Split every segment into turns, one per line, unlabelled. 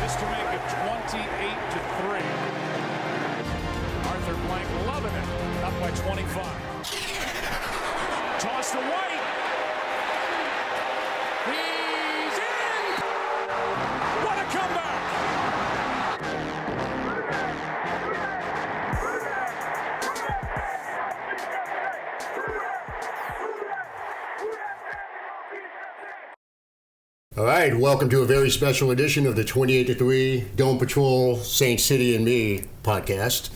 Just to make it 28-3. Arthur Blank loving it. Up by 25. Toss to White. He's in. What a comeback.
All right, welcome to a very special edition of the 28-3 Dome Patrol, Saint City and Me podcast.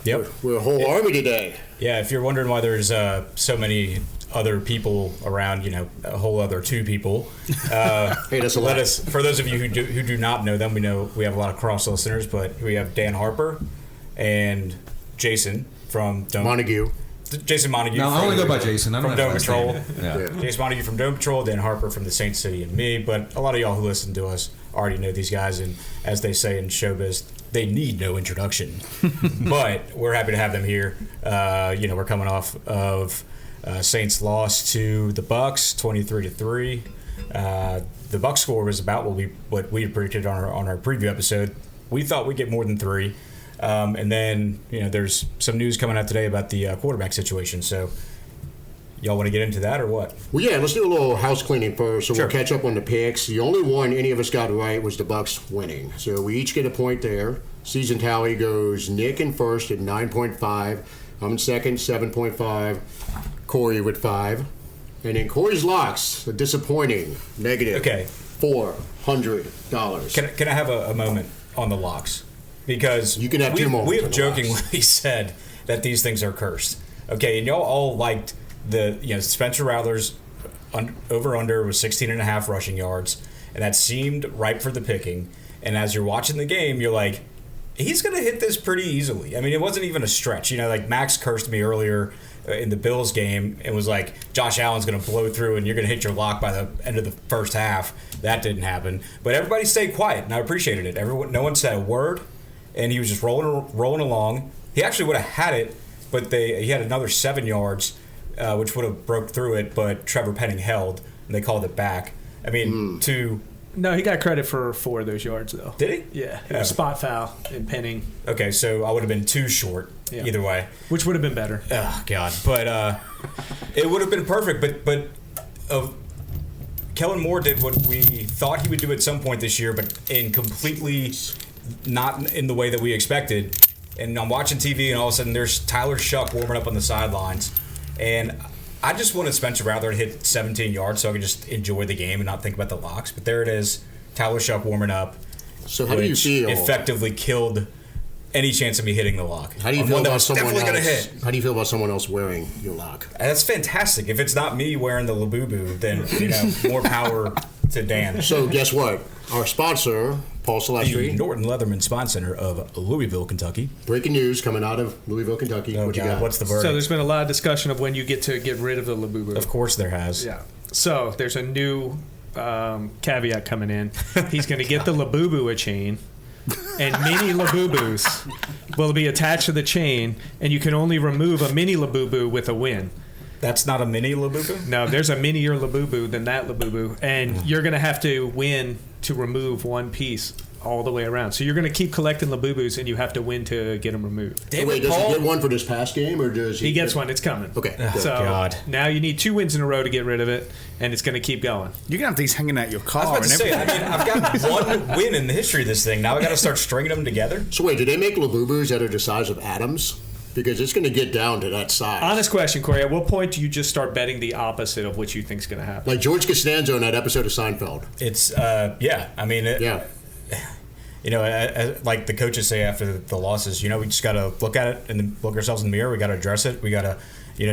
Yep.
We're a whole army today.
Yeah, if you're wondering why there's so many other people around, a whole other two people.
Hey, that's a lot.
For those of you who do not know them, we know we have a lot of cross listeners, but we have Dan Harper and Jason from
Montegut.
Jason Montegut.
No, I only go by Jason. I don't
from Dome Patrol.
Yeah.
Jason Montegut from Dome Patrol, Dan Harper from the Saint City and Me. But a lot of y'all who listen to us already know these guys, and as they say in showbiz, they need no introduction. But we're happy to have them here. We're coming off of Saints' loss to the Bucs, 23-3. The Bucs score was about what we had predicted on our preview episode. We thought we'd get more than 3. And then, there's some news coming out today about the quarterback situation. So, y'all want to get into that or what?
Well, yeah, let's do a little house cleaning first. So
Sure.
We'll catch up on the picks. The only one any of us got right was the Bucs winning. So we each get a point there. Season tally goes Nick in first at 9.5. I'm in second, 7.5. Corey with 5. And then Corey's locks, a disappointing negative $400.
Can I have a moment on the locks? Because
you can have 2 moments.
We have jokingly said that these things are cursed. Okay, and y'all all liked the Spencer Rattler's over-under was 16.5 rushing yards, and that seemed ripe for the picking. And as you're watching the game, you're like, he's going to hit this pretty easily. I mean, it wasn't even a stretch. Like Max cursed me earlier in the Bills game and was like, Josh Allen's going to blow through and you're going to hit your lock by the end of the first half. That didn't happen. But everybody stayed quiet, and I appreciated it. No one said a word. And he was just rolling along. He actually would have had it, but he had another 7 yards, which would have broke through it, but Trevor Penning held, and they called it back. I mean,
No, he got credit for 4 of those yards, though.
Did he?
Yeah. It was spot foul and Penning.
Okay, so I would have been 2 short either way.
Which would have been better.
Oh, God. But it would have been perfect, but Kellen Moore did what we thought he would do at some point this year, but in completely not in the way that we expected. And I'm watching TV, and all of a sudden there's Tyler Shough warming up on the sidelines. And I just wanted Spencer Rattler to hit 17 yards so I could just enjoy the game and not think about the locks. But there it is, Tyler Shough warming up.
So how do you feel?
Effectively killed any chance of me hitting the lock.
How do you feel about someone else?
Hit.
How do you feel about someone else wearing your lock?
That's fantastic. If it's not me wearing the Labubu, then more power to Dan.
So guess what? Our sponsor, Paul Celestri,
the Norton Leatherman Spine Center of Louisville, Kentucky.
Breaking news coming out of Louisville, Kentucky.
Oh,
what you
God,
got?
what's the verdict?
So there's been a lot of discussion of when you get to get rid of the Labubu.
Of course there has.
Yeah. So there's a new caveat coming in. He's going to get the Labubu a chain, and mini Labubus will be attached to the chain, and you can only remove a mini Labubu with a win.
That's not a mini Labubu?
No, there's a minier Labubu than that Labubu, and you're going to have to win to remove one piece all the way around. So you're going to keep collecting Labubus, and you have to win to get them removed.
So wait, does he get one for this past game, or does
He gets one. It's coming.
Okay.
So
God.
Now you need 2 wins in a row to get rid of it, and it's going to keep going.
You're going to have these hanging out your car.
I was about to say, I've got one win in the history of this thing. Now I got to start stringing them together.
So wait, do they make Labubus that are the size of atoms? Because it's going to get down to that size.
Honest question, Corey. At what point do you just start betting the opposite of what you think is going to happen?
Like George Costanza in that episode of Seinfeld.
It's, I mean, like the coaches say after the losses, we just got to look at it and then look ourselves in the mirror. We got to address it. We got to,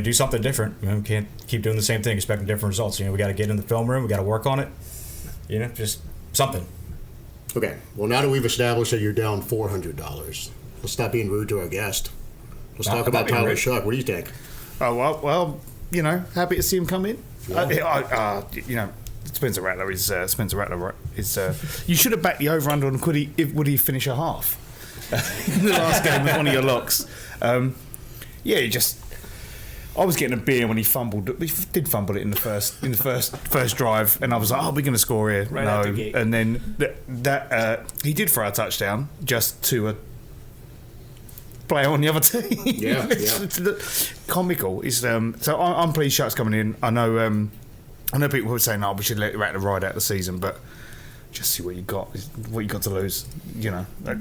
do something different. We can't keep doing the same thing, expecting different results. We got to get in the film room. We got to work on it. Just something.
Okay. Well, now that we've established that you're down $400, let's stop being rude to our guest. Let's talk about Tyler Shough. What do you think?
Oh, well, happy to see him come in.
Yeah.
Spencer Rattler is you should have backed the over under on would he finish a half in the last game with one of your locks. I was getting a beer when he fumbled. He did fumble it in the first drive, and I was like, "Oh, we're going to score here."
Right out the
No,
gate.
and then he did throw a touchdown just to a player on the other team.
Yeah,
It's comical. It's so I'm pleased Shough's coming in. I know people were saying, "Oh, we should let Rattler ride out the season," but just see what you got. What you got to lose. You know, like,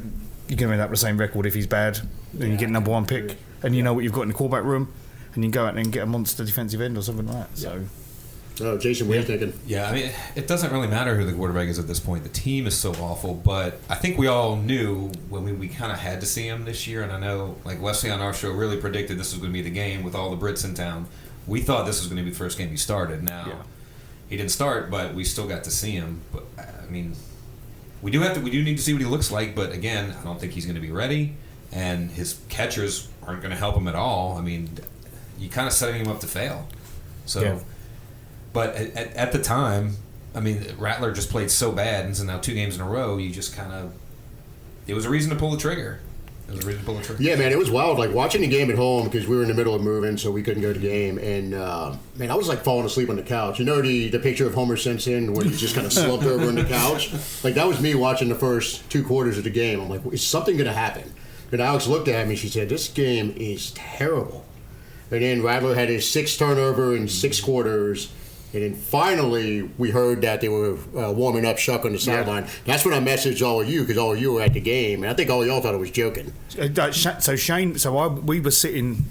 you're going to end up with the same record if he's bad. Then you get number one pick, and you know what you've got in the quarterback room, and you can go out and get a monster defensive end or something like that. So.
Oh, Jason, what are you thinking?
Yeah, I mean, it doesn't really matter who the quarterback is at this point. The team is so awful, but I think we all knew when we kind of had to see him this year, and I know, like, Wesley on our show really predicted this was going to be the game with all the Brits in town. We thought this was going to be the first game he started. Now, he didn't start, but we still got to see him. But, I mean, we do need to see what he looks like, but, again, I don't think he's going to be ready, and his catchers aren't going to help him at all. I mean, you kind of setting him up to fail. So...
Yeah.
But at the time, I mean, Rattler just played so bad, and so now 2 games in a row, you just kind of... It was a reason to pull the trigger.
Yeah, man, it was wild. Like, watching the game at home, because we were in the middle of moving, so we couldn't go to the game. And, man, I was, like, falling asleep on the couch. You know the picture of Homer Simpson where he's just kind of slumped over on the couch? Like, that was me watching the first 2 quarters of the game. I'm like, is something going to happen? And Alex looked at me, she said, this game is terrible. And then Rattler had his 6th turnover in 6 quarters. And then finally, we heard that they were warming up Shough on the sideline. That's when I messaged all of you, because all of you were at the game. And I think all of y'all thought I was joking.
So Shane, we were sitting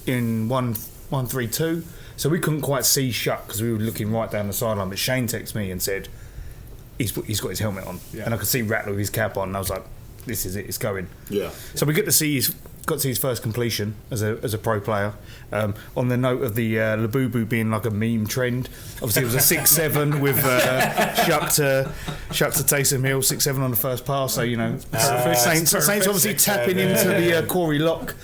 in 1-3-2, so we couldn't quite see Shough because we were looking right down the sideline. But Shane texted me and said he's got his helmet on, and I could see Rattler with his cap on, and I was like, "This is it, it's going."
Yeah.
So we got to see his first completion as a pro player. On the note of the Labubu being like a meme trend, obviously it was a 6-7 with Shough to Taysom Hill, 6-7 on the first pass. So you know, Saints obviously tapping into the Corey Lock.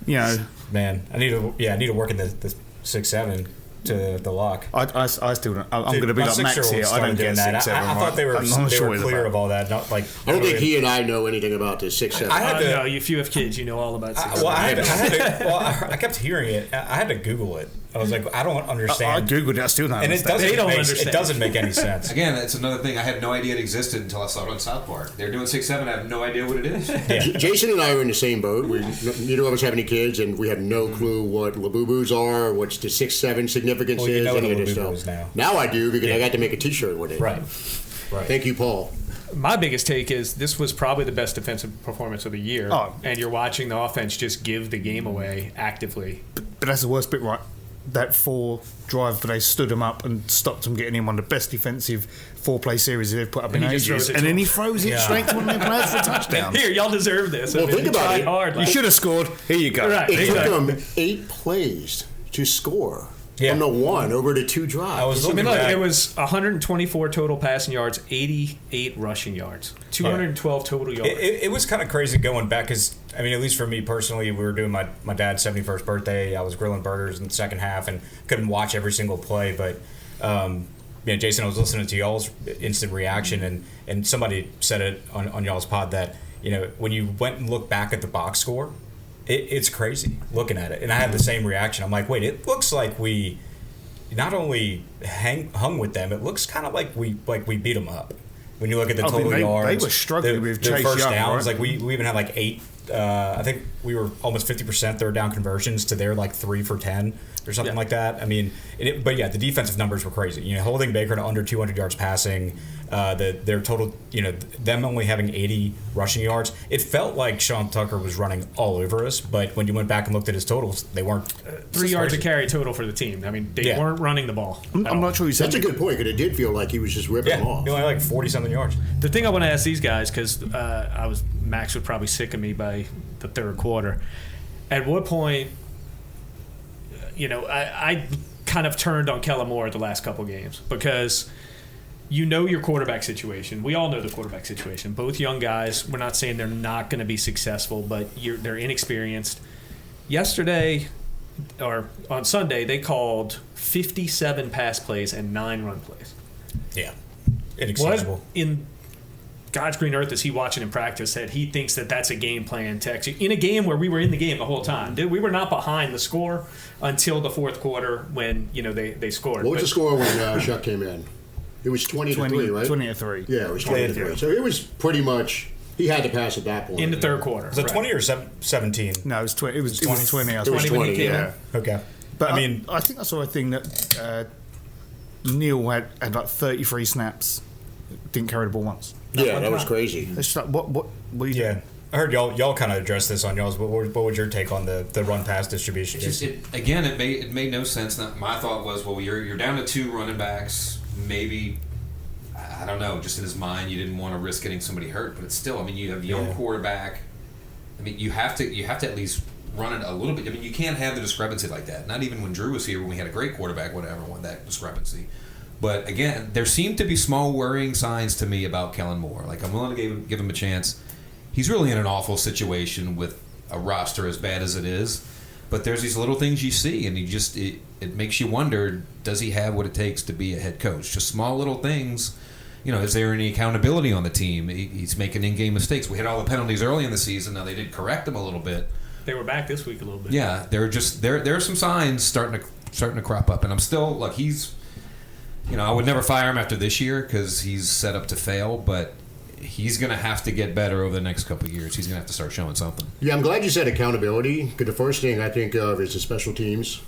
You know,
Man, I need to work in the 6-7 to the lock.
I still don't. I'm going to be
My
like Max
6-year-old
here. I
started
don't get
doing that.
6-7.
I thought they were clear of all that. Not like
I don't think he and I know anything about this 6-7.
No, if you have kids, you know all about it.
I kept hearing it. I had to Google it. I was like, I don't understand.
I googled it. I still don't
and
understand.
it doesn't make any sense.
Again, that's another thing. I had no idea it existed until I saw it on South Park. They're doing 6-7. I have no idea what it is.
Yeah.
Jason and I are in the same boat. Neither of us have any kids, and we have no clue what Labubus are, what's the 6-7 significance
Well, you
is,
know
any
what
of this
a Labubu
stuff.
is now.
Now I do, because I got to make a T-shirt with it.
Right.
Thank you, Paul.
My biggest take is this was probably the best defensive performance of the year, and you're watching the offense just give the game away actively.
But that's the worst bit, right? That 4 drive where they stood him up and stopped him getting him on the best defensive 4-play series they've put up in ages. And then he throws it straight to one of their players for a touchdown.
Here, y'all deserve this.
Well, think about it.
Hard,
You should have scored. Here you go.
Right.
It took them 8 plays to score.
Yeah.
From the 1 over to 2 drives.
It was 124 total passing yards, 88 rushing yards, 212 total yards.
It was kind of crazy going back because, I mean, at least for me personally, we were doing my dad's 71st birthday. I was grilling burgers in the second half and couldn't watch every single play. But, Jason, I was listening to y'all's instant reaction, and somebody said it on y'all's pod that, when you went and looked back at the box score, it's crazy looking at it. And I had the same reaction. I'm like, wait, it looks like we not only hung with them, it looks kind of like we beat them up. When you look at the total yards.
They were struggling with Chase
first
Young,
downs.
right?
Like we even had like 8. I think we were almost 50% third down conversions to their like 3 for 10 or something like that. I mean, but the defensive numbers were crazy. Holding Baker to under 200 yards passing, their total, them only having 80 rushing yards. It felt like Sean Tucker was running all over us, but when you went back and looked at his totals, they weren't.
3 yards a carry total for the team. I mean, they weren't running the ball.
I'm not sure you said
That's a good point, because it did feel like he was just ripping them off.
He only had like 40-something yards.
The thing I want to ask these guys, because Max was probably sick of me by the third quarter. At what point, I kind of turned on Kellen Moore the last couple games, because your quarterback situation. We all know the quarterback situation. Both young guys. We're not saying they're not going to be successful, but they're inexperienced. Yesterday, or on Sunday, they called 57 pass plays and 9 run plays.
Yeah. Inacceptable.
What in God's green earth is he watching in practice that he thinks that that's a game plan to execute in a game where we were in the game the whole time. Dude, we were not behind the score until the fourth quarter when they scored.
What was the score when Shough came in? It was 20-3, right?
20-3.
Yeah, it was 20-3. So it was pretty much he had to pass at that point.
In the third quarter.
Was it 20 or 17?
No, it was 20. It was 20. I
It was
20
20,
yeah.
Okay.
But
I mean,
I think I saw a thing that Neil had like 33 snaps, didn't carry the ball once.
Yeah, that was crazy.
It's like, what are you doing?
I heard y'all kind of address this on y'all's. What was your take on the run pass distribution?
It made no sense. My thought was, well, you're down to 2 running backs. Maybe, I don't know, just in his mind, you didn't want to risk getting somebody hurt. But it's still, I mean, you have a young quarterback. I mean, you have to at least run it a little bit. I mean, you can't have the discrepancy like that. Not even when Drew was here, when we had a great quarterback, whatever, want that discrepancy. But again, there seem to be small worrying signs to me about Kellen Moore. Like, I'm willing to give him a chance. He's really in an awful situation with a roster as bad as it is. But there's these little things you see, and it makes you wonder, does he have what it takes to be a head coach? Just small little things. You know, is there any accountability on the team? He's making in-game mistakes. We had all the penalties early in the season. Now they did correct him a little bit.
They were back this week a little bit.
Yeah, there are some signs starting to crop up, and I'm still like he's. You know, I would never fire him after this year because he's set up to fail, but he's going to have to get better over the next couple of years. He's going to have to start showing something.
Yeah, I'm glad you said accountability, because the first thing I think of is the special teams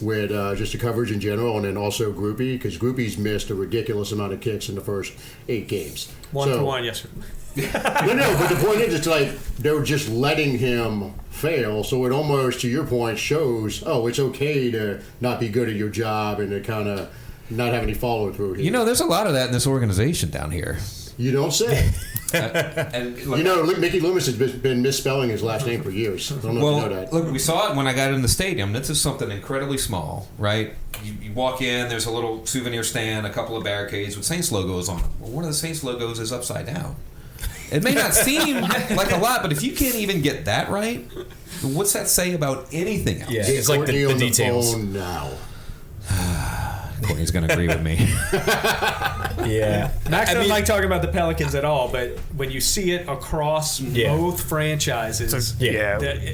with just the coverage in general, and then also Groupie, because Groupie's missed a ridiculous amount of kicks in the first 8 games.
1 for 1 yesterday.
No, but the point is, it's like they were just letting him fail, so it almost, to your point, shows, it's okay to not be good at your job and to kind of not have any follow through here.
You know, there's a lot of that in this organization down here.
You don't say.
And
You know, Mickey Loomis has been misspelling his last name for years. I don't know if you know that.
Look, we saw it when I got in the stadium. This is something incredibly small, right? You walk in, there's a little souvenir stand, a couple of barricades with Saints logos on them. Well, one of the Saints logos is upside down. It may not seem like a lot, but if you can't even get that right, what's that say about anything else?
Yeah,
Get
it's like
Courtney
the
on
details.
phone now.
Courtney's going to agree with me.
Yeah.
Max doesn't like talking about the Pelicans at all, but when you see it across both franchises,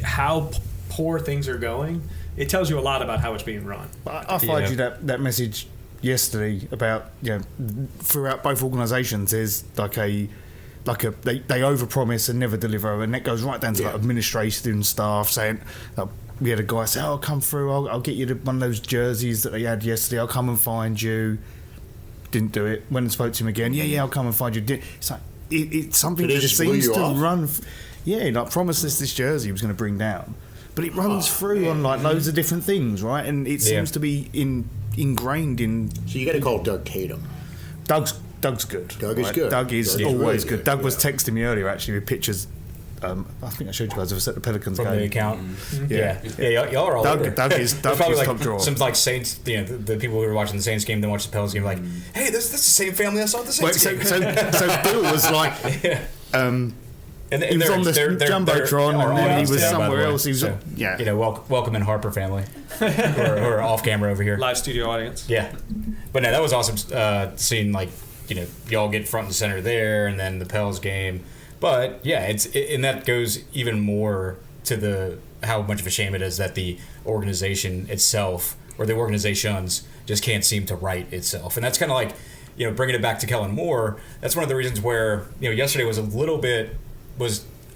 how poor things are going, it tells you a lot about how it's being run.
I find you that message yesterday about throughout both organisations is they overpromise and never deliver, and that goes right down to like administration staff saying. We had a guy say, "I'll come through. I'll get you one of those jerseys that they had yesterday. I'll come and find you." Didn't do it. Went and spoke to him again. Yeah, I'll come and find you. It's like it's something that
just blew
seems
you
to
off?
run. Like promised us this jersey he was going to bring down, but it runs through on like loads of different things, right? And it seems to be ingrained in.
So you got to call Doug Tatum.
Doug's good.
Doug is good.
Doug is
Doug is
always
really
good. Doug was
yeah.
texting me earlier actually with pictures. I think I showed you guys. I've set the Pelicans
From
game.
the account.
Yeah.
Y'all are all over.
Doug is
probably
top drawer.
Some like Saints, the people who were watching the Saints game, then watch the Pelicans game, like, hey, that's the same family I saw at the Saints game.
So Bill was like,
and
he was on the Jumbotron, and then he was somewhere else. He was,
welcome in Harper family, who are off camera over here.
Live studio audience.
Yeah, but no, that was awesome. Seeing y'all get front and center there, and then the Pels game. But yeah, and that goes even more to how much of a shame it is that the organization itself or the organizations just can't seem to right itself, and that's kind of like bringing it back to Kellen Moore. That's one of the reasons where yesterday was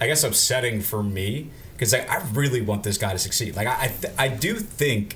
I guess upsetting for me because I really want this guy to succeed. Like I do think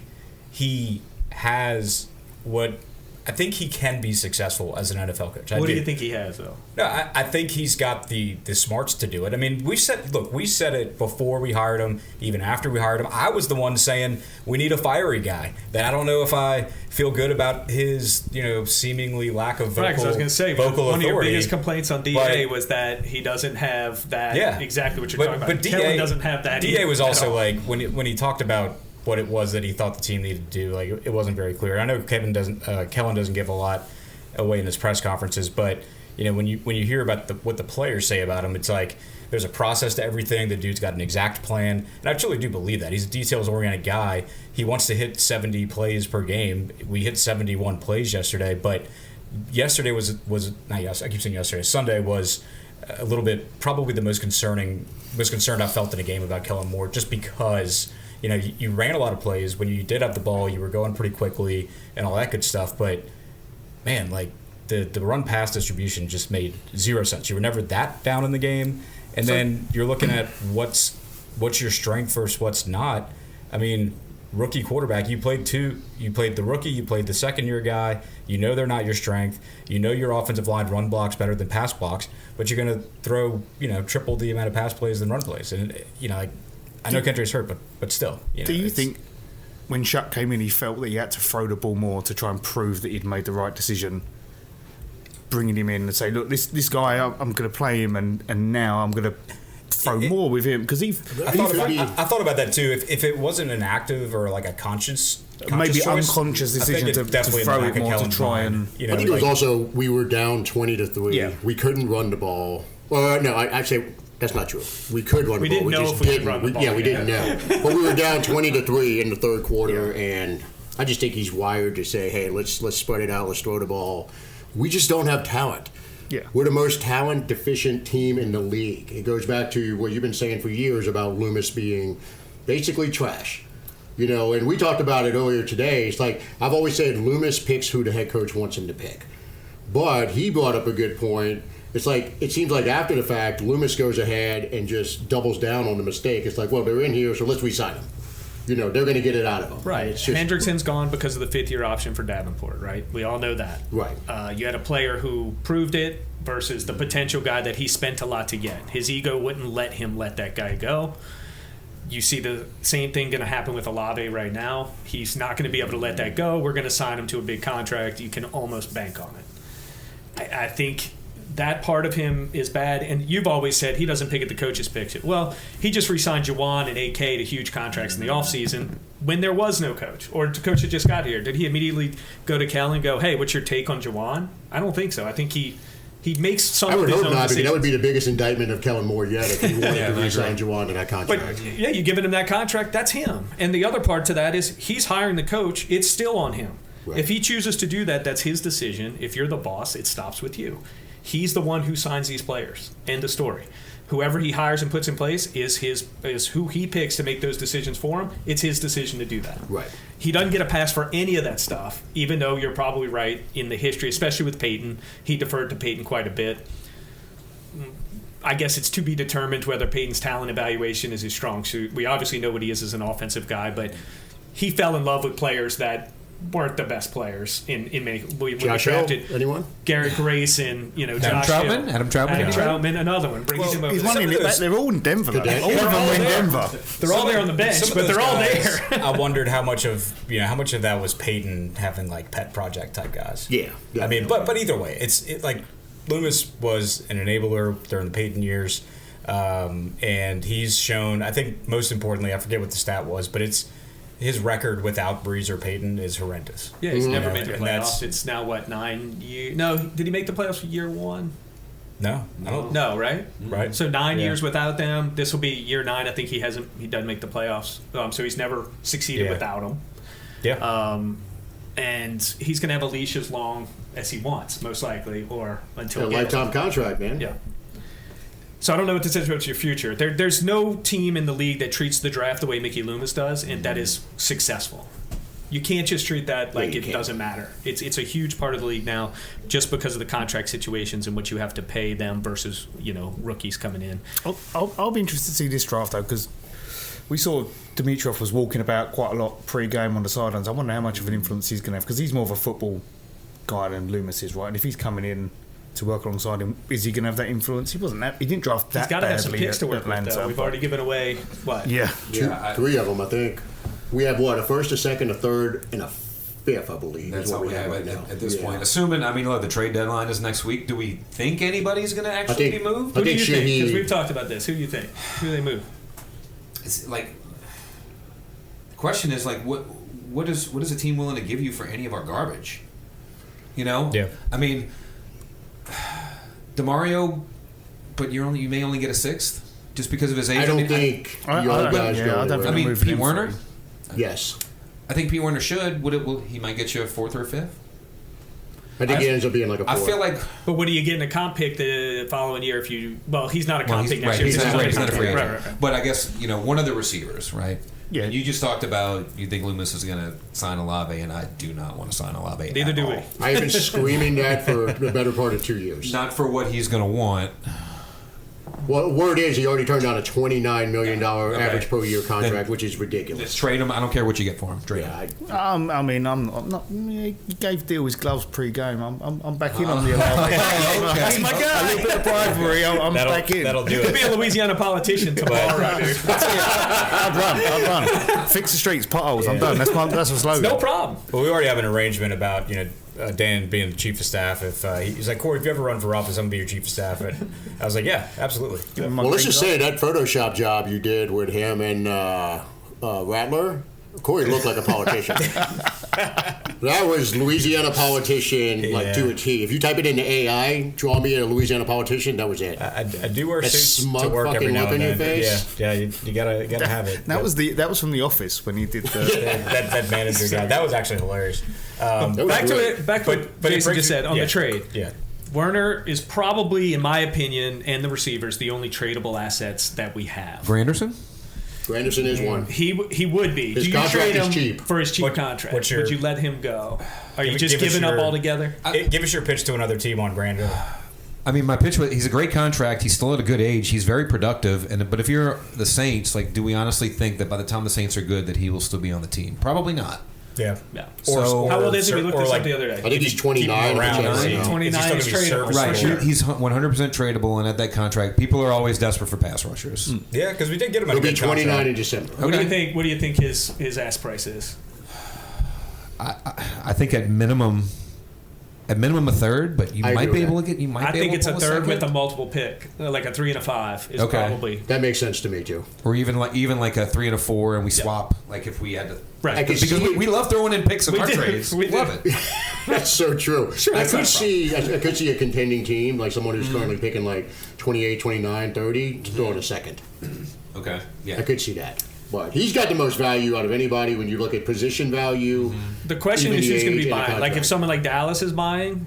he has what. I think he can be successful as an NFL coach.
What do you think he has, though?
No, I think he's got the smarts to do it. I mean, we said it before we hired him, even after we hired him. I was the one saying we need a fiery guy. That I don't know if I feel good about his, seemingly lack of vocal,
I was going to say,
vocal
one
authority.
of your biggest complaints on DA was that he doesn't have that. Exactly what you're talking about.
But
Kellen doesn't have that.
DA was also like when he talked about what it was that he thought the team needed to do. Like it wasn't very clear. I know Kellen doesn't give a lot away in his press conferences, but when you hear about what the players say about him, it's like there's a process to everything. The dude's got an exact plan, and I truly do believe that. He's a details-oriented guy. He wants to hit 70 plays per game. We hit 71 plays yesterday, but yesterday was not yesterday. I keep saying yesterday. Sunday was a little bit, probably the most concerned I felt in a game about Kellen Moore, just because, you ran a lot of plays. When you did have the ball, you were going pretty quickly and all that good stuff. But, man, like, the run-pass distribution just made zero sense. You were never that down in the game. And then you're looking at what's your strength versus what's not. I mean, rookie quarterback, you played the rookie, you played the second-year guy. They're not your strength. Your offensive line run blocks better than pass blocks, but you're going to throw, triple the amount of pass plays than run plays. And, I know Kendrick's hurt, but still.
Do you think when Shough came in, he felt that he had to throw the ball more to try and prove that he'd made the right decision, bringing him in and say, look, this guy, I'm going to play him, and now I'm going to throw more with him? Because I
thought about that too. If it wasn't an active or like a conscious
maybe
choice,
unconscious decision to throw it more to try and.
I think it was also we were down 20-3.
Yeah.
We couldn't run the ball. Well, no, I'd say that's not true. We could run the ball.
We didn't know if we could run the ball.
Yeah, we didn't know. But we were down 20-3 in the third quarter, and I just think he's wired to say, hey, let's spread it out, let's throw the ball. We just don't have talent.
Yeah.
We're the most talent deficient team in the league. It goes back to what you've been saying for years about Loomis being basically trash. And we talked about it earlier today. It's like I've always said Loomis picks who the head coach wants him to pick. But he brought up a good point. It's like it seems like after the fact, Loomis goes ahead and just doubles down on the mistake. It's like, well, they're in here, so let's re-sign them. They're going to get it out of them.
Right. Hendrickson's gone because of the fifth-year option for Davenport, right? We all know that.
Right.
You had a player who proved it versus the potential guy that he spent a lot to get. His ego wouldn't let him let that guy go. You see the same thing going to happen with Olave right now. He's not going to be able to let that go. We're going to sign him to a big contract. You can almost bank on it. I think that part of him is bad, and you've always said he doesn't pick at the coaches' picks. Well, he just re-signed Juwan and AK to huge contracts in the offseason when there was no coach, or the coach had just got here. Did he immediately go to Cal and go, hey, what's your take on Juwan? I don't think so. I think he makes some of his own decisions.
That would be the biggest indictment of Kellen Moore yet if he wanted to re-sign Juwan to that contract.
But, yeah, you giving him that contract, that's him. And the other part to that is he's hiring the coach. It's still on him. Right. If he chooses to do that, that's his decision. If you're the boss, it stops with you. He's the one who signs these players. End of story. Whoever he hires and puts in place is who he picks to make those decisions for him. It's his decision to do that.
Right.
He doesn't get a pass for any of that stuff, even though you're probably right in the history, especially with Peyton. He deferred to Peyton quite a bit. I guess it's to be determined whether Peyton's talent evaluation is his strong suit. We obviously know what he is as an offensive guy, but he fell in love with players that weren't the best players in many. We drafted
anyone?
Garrett Grayson,
Adam
Josh
Troutman?
Hill,
Adam Troutman,
another one.
He's one they're all in Denver. All of them were in Denver.
They're all there on the bench, but they're all there.
I wondered how much of that was Peyton having like pet project type guys.
Yeah.
I mean, but either way, it's like Loomis was an enabler during the Peyton years, and he's shown. I think most importantly, I forget what the stat was, but it's. His record without Breeze or Peyton is horrendous.
Yeah, he's never made the playoffs. It's now, 9 years? No, did he make the playoffs for year one?
No, I don't.
No, right?
Right.
So 9 years without them. This will be year 9. I think he doesn't make the playoffs. So he's never succeeded without them.
Yeah.
And he's going to have a leash as long as he wants, most likely, or until
a lifetime contract, man.
Yeah. So I don't know what to say about your future. There's no team in the league that treats the draft the way Mickey Loomis does, and that is successful. You can't just treat that like it doesn't matter. It's a huge part of the league now, just because of the contract situations and what you have to pay them versus rookies coming in.
I'll be interested to see this draft though, because we saw Dimitrov was walking about quite a lot pre-game on the sidelines. I wonder how much of an influence he's going to have, because he's more of a football guy than Loomis is, right? And if he's coming in to work alongside him, is he going to have that influence? He didn't draft that.
He's got to have some picks to work with, though. We've already given away what?
Yeah,
3 of them, I think. We have a first, a second, a third, and a fifth, I believe.
That's what we have right now at this point. Assuming, the trade deadline is next week. Do we think anybody's going to actually be moved?
Who do you think? Because we've talked about this. Who do you think? Who do they move?
It's like the question is like what is a team willing to give you for any of our garbage?
Yeah.
I mean, DeMario, but you may only get a 6th just because of his age.
I don't think your guys go.
Pete Werner.
Yes.
I think Pete Werner should. He might get you a 4th or a 5th.
I think he ends up being like a 4.
I feel like
But what do you get in a comp pick the following year if you? Well, he's not a comp pick next
right,
year.
he's not a
comp
free
pick.
agent.
Right.
But I guess one of the receivers, right?
Yeah.
You just talked about you think Loomis is going to sign Olave, and I do not want to sign Olave.
Neither
at
do
all.
we.
I have been screaming that for the better part of 2 years.
Not for what he's going to want.
Well, word is he already turned down a $29 million average per year contract, which is ridiculous.
Just trade him. I don't care what you get for him. Trade him.
Yeah,
I'm not. He gave Deal his gloves pre-game. I'm back in on the Olave.
He's my guy.
A little bit of rivalry. I'm back in.
That'll do
He'll be
it.
a Louisiana politician tomorrow. Right here.
I'd run. Fix the streets, potholes. I'm done. That's the slogan.
No problem.
Well, we already have an arrangement about Dan being the chief of staff. If he's like, Corey, if you ever run for office, I'm gonna be your chief of staff. And I was like, yeah, absolutely.
well, let's just say that Photoshop job you did with him and Rattler, Corey looked like a politician. That was Louisiana politician, like to a T. If you type it into AI, draw me a Louisiana politician, that was it.
I do wear
That
suits to
smug
work every
fucking
now
look
and
on your
then.
face.
Yeah, you gotta have it.
That was from The Office when he did the.
that manager guy. That was actually hilarious.
That was
Back to
great.
it. Back to what
but it
Jason
brings
just said on
yeah.
the trade.
Yeah.
Werner is probably, in my opinion, and the receivers, the only tradable assets that we have.
Anderson?
Granderson is one.
He would be.
His
Do you
contract
trade
is
him
cheap.
for his cheap
What-
contract?
what's your-
Would you let him go? Are you
Give-
just
give us
giving up
your-
altogether?
Give us your pitch to another team on Brando.
I mean, my pitch was he's a great contract. He's still at a good age. He's very productive. But if you're the Saints, do we honestly think that by the time the Saints are good, that he will still be on the team? Probably not.
Yeah.
Yeah.
So-
How old is he? We looked
or
this
like-
up the other day.
I think he's 29.
around,
whichever,
is he?
you know.
29 is
Is he still
tradable.
gonna be
Right,
For sure.
he's 100% tradable, and at that contract, people are always desperate for pass rushers.
Yeah, because we did get him at a
He'll be
good
29
contract.
in December.
What do you
Okay.
think? What do you think his ask price is?
I think at minimum a third, but you
I
might
agree
be
with
able to get. You might.
I
be
think
able
it's
to
a
pull
third with a
second.
multiple pick, like a 3 and a 5 is
Okay.
probably
That makes sense to me too.
or even like a 3 and a 4, and we swap. Like if we had to.
right.
I could
Because
see
we love throwing in picks in
We
our
do.
trades.
We do.
Love it.
That's so true.
Sure,
I
that's
could
not a
see a contending team, like someone who's currently picking like 28, 29, 30, to throw in a second.
Okay. Yeah.
I could see that. But he's got the most value out of anybody when you look at position value.
The question
Even
is
the
who's going to
age
be
and the
buying. Like if
contract.
someone like Dallas is buying,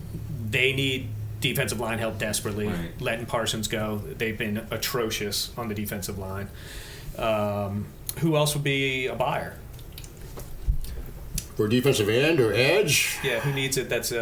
they need defensive line help desperately.
Right.
Letting Parsons go, they've been atrocious on the defensive line. Who else would be a buyer?
For defensive end or edge,
Yeah, who needs it? That's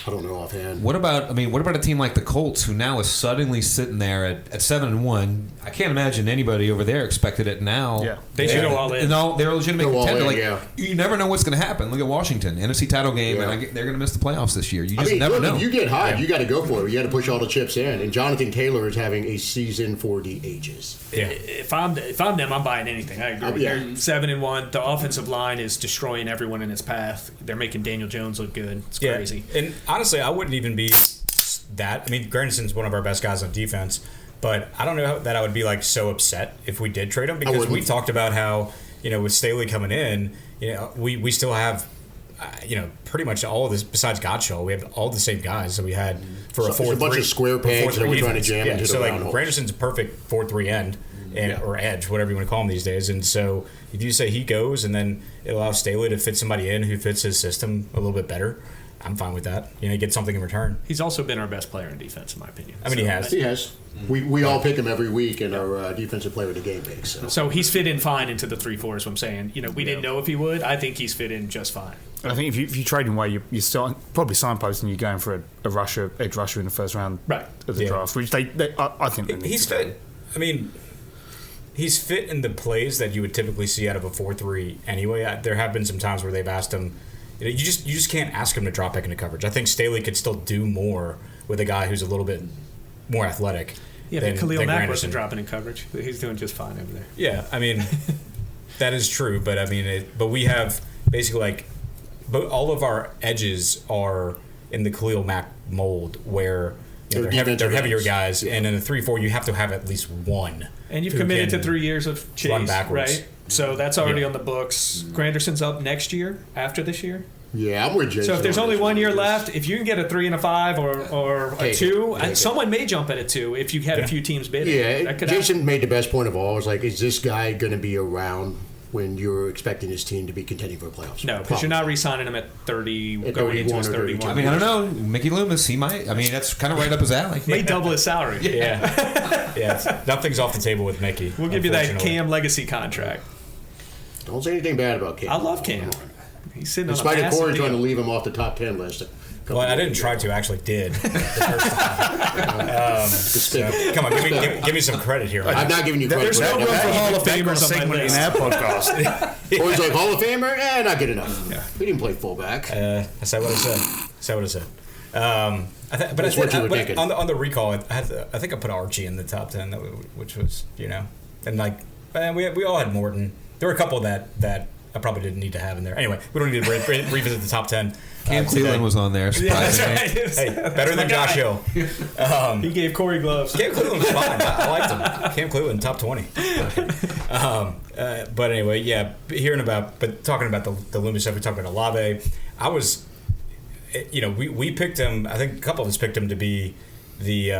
I don't know offhand.
What about a team like the Colts, who now is suddenly sitting there at 7-1? I can't imagine anybody over there expected it now.
Yeah.
They should go all in.
No, they're a legitimate
Go all
contender.
in, yeah.
You never know what's going to happen. Look at Washington, NFC title game,
Yeah.
and they're going to miss the playoffs this year. You
I
just
mean,
never
look,
know.
if you get hot, you got to go for it. You got to push all the chips in. And Jonathan Taylor is having a season for the ages.
Yeah.
If I'm them, I'm buying anything. I agree.
Yeah.
They're 7-1. The offensive line is destroying everyone in its path. They're making Daniel Jones look good. It's
Yeah.
crazy.
And honestly, I wouldn't even be that. I mean, Granderson's one of our best guys on defense, but I don't know that I would be like so upset if we did trade him because
wouldn't.
we talked about how with Staley coming in, we still have. Pretty much all of this besides Gottschall, we have all the same guys that we had for
So
a 4-3.
it's a bunch of square pegs that we're trying to jam into the
so
round holes.
Granderson's a perfect 4-3 end or edge, whatever you want to call him these days. And so if you say he goes and then it allows Staley to fit somebody in who fits his system a little bit better, I'm fine with that. Get something in return.
He's also been our best player in defense, in my opinion.
I mean, he has.
He has. We all pick him every week in our defensive player of the game picks.
So he's fit in fine into the 3-4 is what I'm saying. We didn't know if he would. I think he's fit in just fine.
I think if you trade him away, you're still probably signposting you're going for a edge rusher in the first round
Right.
of the
Yeah.
draft, which I think they need
He's
to do.
fit. I mean, he's fit in the plays that you would typically see out of a 4-3 anyway. There have been some times where they've asked him. You just can't ask him to drop back into coverage. I think Staley could still do more with a guy who's a little bit more athletic.
Yeah,
than,
but Khalil
than
Mack
Granderson.
wasn't dropping in coverage. He's doing just fine over there.
Yeah, I mean, that is true. But I mean, but we have basically but all of our edges are in the Khalil Mack mold where they're heavier
ends.
guys, and in a 3-4 you have to have at least one.
And you've
who
committed to
can
3 years of Chase,
run backwards.
right? So that's already
Yeah.
on the books. Granderson's up next year, after this year.
Yeah, I'm with Jason.
So if there's
on
only
this
1
one.
year left, if you can get a 3 and a 5 or a
Take it.
2,
Take
and
it.
someone may jump at a 2 if you had a few teams bidding.
Yeah,
That could
Jason made the best point of all. Is like, is this guy going to be around when you're expecting this team to be contending for a playoffs.
No, because you're not re-signing him at 30,
At
going into
31
his
or
31.
32.
I mean, I don't know. Mickey Loomis, he might. I mean, that's kind of right up his alley.
May double his salary.
Yeah, nothing's off the table with Mickey.
We'll give you that
unfortunately.
Cam legacy contract.
Don't say anything bad about Cam.
I love Cam. He's sitting
In
on a
spite of
massive
Corey trying to
deal.
leave him off the top 10 list.
Well, I didn't try to. I actually did. The first time. Come on, give me some credit here.
I'm not giving you credit.
There's
for
no
that.
room for Hall of
They've got a
Famers on my
segment in
list.
our podcast.
Corey's like, Hall of Famer? Not good enough. He didn't play fullback.
I said what I said.
That's what you were thinking.
On the recall, I think I put Archie in the top 10, which was, and like, we all had Morton. There were a couple that I probably didn't need to have in there. Anyway, we don't need to revisit the top 10.
Cam Cleveland was on there, surprisingly.
Hey, better than Josh Hill.
He gave Corey gloves.
Cam Cleveland was fine. I liked him. Cam Cleveland, top 20. But anyway, yeah, talking about the Loomis stuff, we talked about Olave. I was, we picked him, I think a couple of us picked him to be the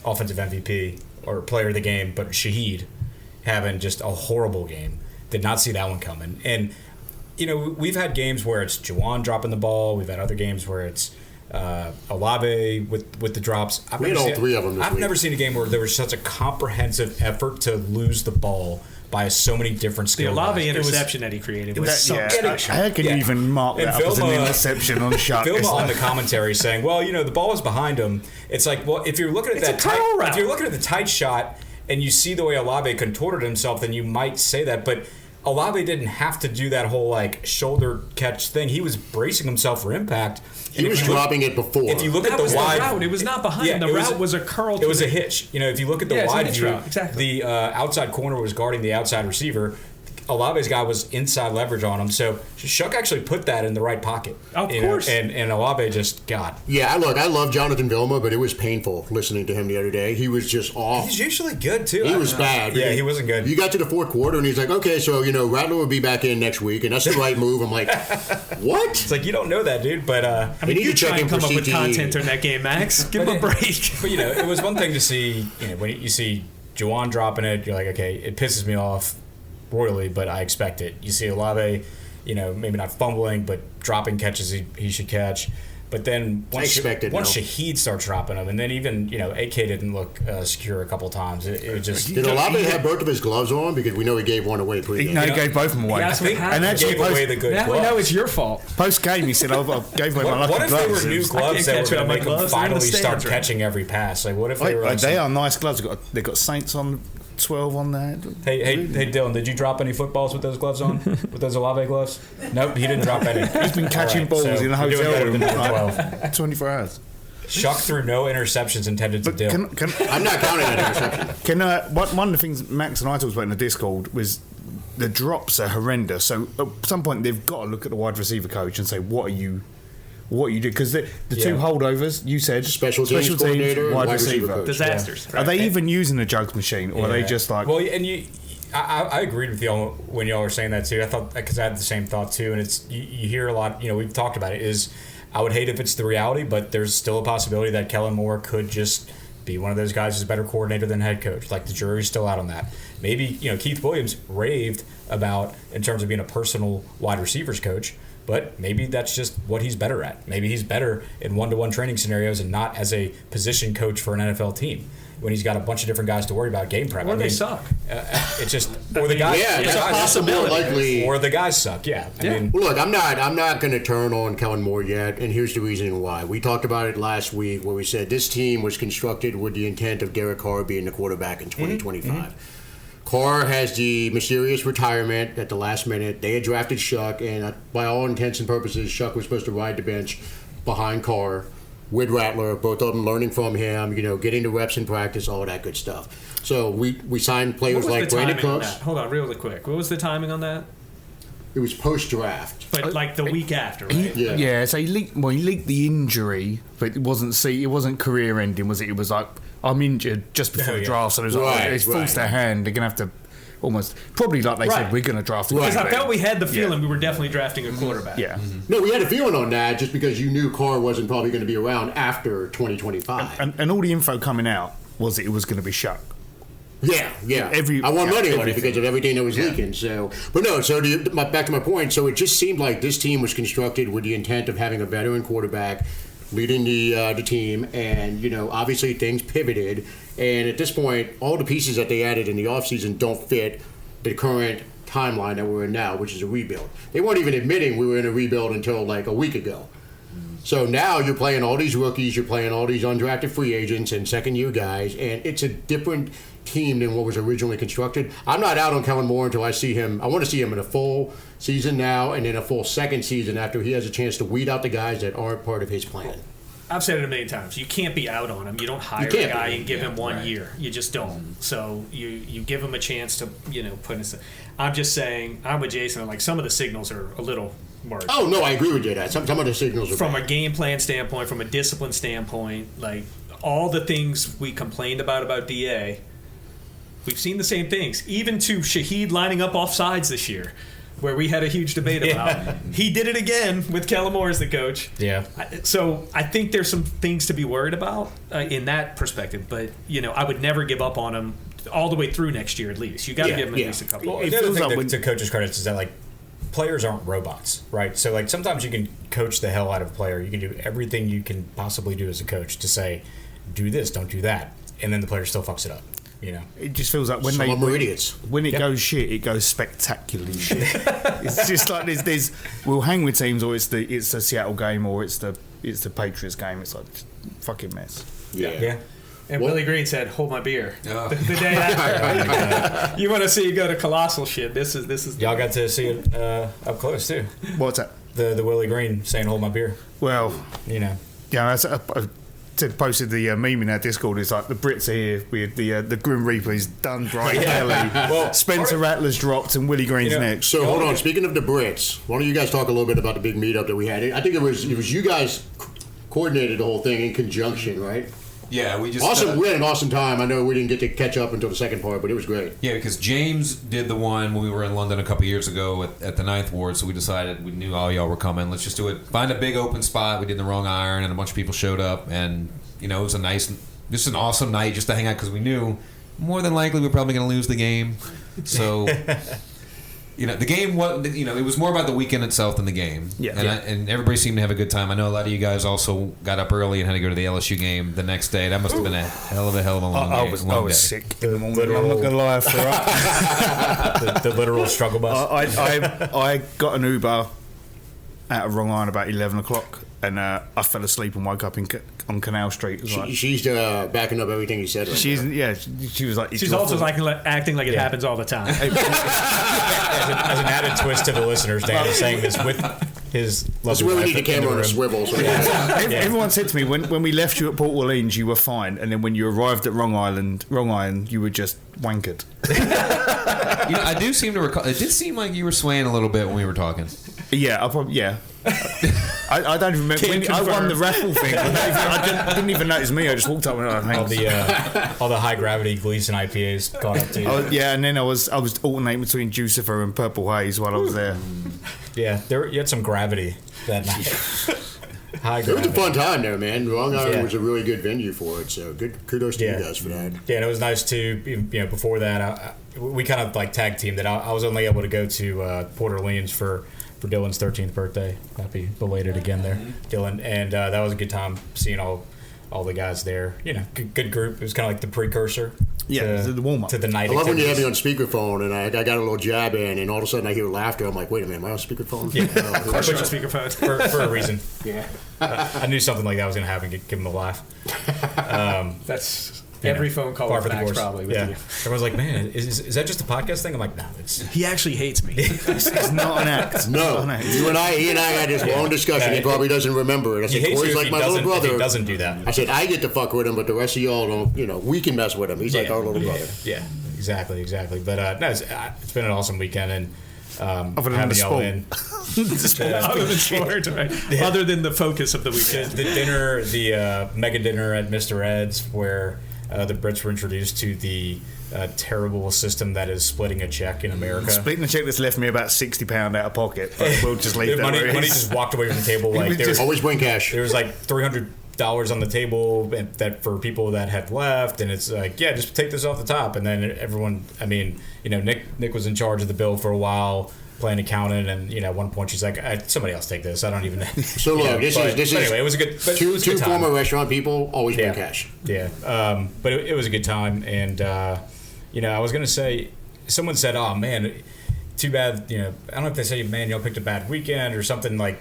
offensive MVP or player of the game, but Shaheed having just a horrible game. Did not see that one coming. And, we've had games where it's Juwan dropping the ball. We've had other games where it's Olave with the drops.
We had all three of them this
I've
week.
never seen a game where there was such a comprehensive effort to lose the ball by so many different
The
skill
Olave
guys.
interception that he created was so
How can you even mark
And
that up as an
Vilma-
interception on shot?
Vilma on the commentary saying, "Well, the ball was behind him." It's like, well, if you're looking at that tight,
curl route.
if you're looking at the tight shot and you see the way Olave contorted himself, then you might say that, but Olave didn't have to do that whole shoulder catch thing. He was bracing himself for impact.
He was dropping it before.
If you look
That
at
was
the wide,
the route. It was not behind him. The
it
route was a curl.
It was a hitch. If you look at the
Yeah, it's a
wide
hitch
view,
route. Exactly.
the outside corner was guarding the outside receiver. Olave's guy was inside leverage on him, so Shough actually put that in the right pocket.
Of course.
And Olave just got.
Yeah, I love Jonathan Vilma, but it was painful listening to him the other day. He was just off.
He's usually good too.
He was bad.
Yeah, he wasn't good.
You got to the fourth quarter, and he's like, okay, so, Rattler will be back in next week, and that's the right move. I'm like, what?
It's like, you don't know that, dude, but
We need
You
to check
try
in
and
for
come up with
CTE.
content during that game, Max. Give him a break.
But it was one thing to see. When you see Juwan dropping it, you're like, okay, it pisses me off royally, but I expect it. You see Olave, maybe not fumbling, but dropping catches he should catch. But then once Shaheed starts dropping them, and then even AK didn't look secure a couple times. It was just.
Did Olave have both of his gloves on? Because we know he gave one away pretty
No, he gave both of them away.
He asked me how.
And
He
actually,
gave away the good
Now we
gloves.
know it's your fault.
post game, he said, I gave away my
What
lucky
if they
gloves.
were new
I
gloves
can't
that were
catch
going to
it on my
make them
gloves. They're in the
finally start
stands, right?
catching every pass? Like, what if they were like
They are nice gloves. They've got Saints on 12 on there.
Hey, Dylan, did you drop any footballs with those gloves on? With those Olave gloves? Nope, he didn't drop any.
He's been catching
All right,
balls
so
in a
we're doing
hotel
better
room
than
for
number 12.
24 hours.
Shough threw no interceptions intended to
But
Dylan.
I'm not counting that interception.
One of the things Max and I talked about in the Discord was the drops are horrendous. So at some point they've got to look at the wide receiver coach and say, what you do, because the two holdovers you said
Special teams coordinator,
wide
wide receiver
receiver.
coach.
Disasters.
Are they even using the jugs machine, or are they just like?
Well, and I agreed with y'all when y'all were saying that too. I thought, because I had the same thought too, and it's you hear a lot. We've talked about it. Is I would hate if it's the reality, but there's still a possibility that Kellen Moore could just be one of those guys who's a better coordinator than head coach. Like, the jury's still out on that. Maybe Keith Williams raved about in terms of being a personal wide receivers coach. But maybe that's just what he's better at. Maybe he's better in one-to-one training scenarios and not as a position coach for an NFL team when he's got a bunch of different guys to worry about game prep.
Or they suck.
It's just, or the guys,
Yeah, that's a more likely.
or the guys suck. Yeah, I mean,
Well, look, I'm not going to turn on Kellen Moore yet, and here's the reason why. We talked about it last week where we said this team was constructed with the intent of Derek Carr being the quarterback in 2025. Carr has the mysterious retirement at the last minute. They had drafted Shough, and by all intents and purposes, Shough was supposed to ride the bench behind Carr with Rattler, both of them learning from him, getting the reps in practice, all that good stuff. So we signed players like Brandon Cooks.
Hold on, really quick. What was the timing on that?
It was post-draft.
But like the week after, right?
Yeah.
So he leaked the injury, but it wasn't career ending, was it? It was like, I'm injured just before the draft, so it was it's forced their hand. They're gonna have to almost probably like they said, we're gonna draft a
Because I
quarterback.
felt we had the feeling we were definitely drafting a quarterback.
Yeah.
No, we had a feeling on that just because you knew Carr wasn't probably going to be around after 2025.
And all the info coming out was it was going to be Shough.
Yeah. I won money on it because of everything that was leaking. So, but no. So back to my point. So it just seemed like this team was constructed with the intent of having a veteran quarterback leading the team, and obviously things pivoted. And at this point, all the pieces that they added in the offseason don't fit the current timeline that we're in now, which is a rebuild. They weren't even admitting we were in a rebuild until like a week ago. So now you're playing all these rookies, you're playing all these undrafted free agents and second-year guys, and it's a different team than what was originally constructed. I'm not out on Kellen Moore until I see him. I want to see him in a full season now and then a full second season after he has a chance to weed out the guys that aren't part of his plan.
I've said it a million times. You can't be out on him. You don't hire a guy and give him 1 year. You just don't. So you give him a chance to put his. I'm just saying, I'm with Jason. Like, some of the signals are a little worse.
Oh no, I agree with you. That some of the signals are
from
bad.
a game plan standpoint, from a discipline standpoint, like all the things we complained about DA. We've seen the same things, even to Shaheed lining up off sides this year, where we had a huge debate about. He did it again with Kellen Moore as the coach.
Yeah.
So I think there's some things to be worried about in that perspective. But, I would never give up on him all the way through next year at least. You got to give him at least a couple.
The other thing to coaches' credits is that, like, players aren't robots, right? So, like, sometimes you can coach the hell out of a player. You can do everything you can possibly do as a coach to say, do this, don't do that. And then the player still fucks it up.
It just feels like when
idiots.
When it goes shit, it goes spectacularly shit. It's just like there's we'll hang with teams, or it's the Seattle game, or it's the Patriots game. It's like fucking mess.
Yeah. And Willie Green said, "Hold my beer." The day after, you want to see you go to colossal shit. This is.
Y'all got to see it up close too.
What's that?
The Willie Green saying, "Hold my beer."
Well,
Yeah,
that's posted the meme in our Discord. It's like the Brits are here with the Grim Reaper's done bright early.
Well,
Spencer Rattler's dropped and Willie Green's next.
So hold on. Speaking of the Brits, why don't you guys talk a little bit about the big meetup that we had? I think it was you guys coordinated the whole thing in conjunction, right?
Yeah, we just
awesome. We had an awesome time. I know we didn't get to catch up until the second part, but it was great.
Yeah, because James did the one when we were in London a couple years ago at the Ninth Ward, so we decided, we knew all y'all were coming. Let's just do it. Find a big open spot. We did the wrong iron, and a bunch of people showed up, and it was just an awesome night just to hang out because we knew more than likely we're probably going to lose the game. So. The game was, it was more about the weekend itself than the game. Yeah. And everybody seemed to have a good time. I know a lot of you guys also got up early and had to go to the LSU game the next day. That must have been a hell of a long day.
I was sick in the morning. I'm not going to lie.
the literal struggle bus.
I got an Uber out of Wrong Iron about 11 o'clock. And I fell asleep and woke up on Canal Street.
She's backing up everything he said.
She was like.
She's also acting like it happens all the time.
As an added twist to the listeners, Dan is saying this with his.
That's where we need the camera on a swivel. So
Everyone said to me when we left you at Port Orleans, you were fine, and then when you arrived at Wrong Iron, you were just wankered.
I do seem to recall. It did seem like you were swaying a little bit when we were talking.
Yeah, I don't even remember when I won the raffle thing. I didn't even notice me. I just walked up and
all the high gravity Gleason IPAs caught up to you.
And then I was alternating between Jucifer and Purple Haze while I was there.
Yeah, you had some gravity that night. High gravity.
It was a fun time there, man. Long Island was a really good venue for it. So kudos to you guys for that.
Yeah, and it was nice too. Before that, we kind of like tag teamed that. I was only able to go to Port Orleans for Dylan's 13th birthday. Happy belated again there, Dylan. And that was a good time seeing all the guys there. Good group. It was kind of like the precursor.
To the warm up
to the night.
I love when you have me on speakerphone and I got a little jab in, and all of a sudden I hear laughter. I'm like, wait a minute, am I on speakerphone?
Yeah,
of course you're on speakerphone
for a reason.
Yeah,
I knew something like that was going to happen. Give him a laugh.
That's every phone call with Max probably. With you.
Everyone's like, man, is that just a podcast thing? I'm like, no,
he actually hates me.
It's not an act.
No, he and I had this long discussion. He probably doesn't remember it. I said, Corey's like my little brother.
He doesn't do that.
I said, I get to fuck with him, but the rest of y'all don't. We can mess with him. He's like our little brother.
Yeah, exactly. But no, it's been an awesome weekend, and
other than the sport.
Other than sport, right? Other than the focus of the weekend.
The dinner, the mega dinner at Mr. Ed's, where the Brits were introduced to the terrible system that is splitting a check in America.
Splitting a check that's left me about £60 out of pocket. But we'll just leave that.
Money just walked away from the table. Like
always bring cash.
There was like $300 dollars on the table that for people that had left, and it's like, yeah, just take this off the top. And then everyone, I mean, Nick was in charge of the bill for a while, playing accountant, and at one point she's like, somebody else take this. I don't even know.
So look, this is
anyway, it was a good. But
two
it was a good time.
former restaurant people always bring cash.
Yeah, but it was a good time, and I was gonna say, someone said, "Oh man, too bad." I don't know if they say, "Man, y'all picked a bad weekend" or something like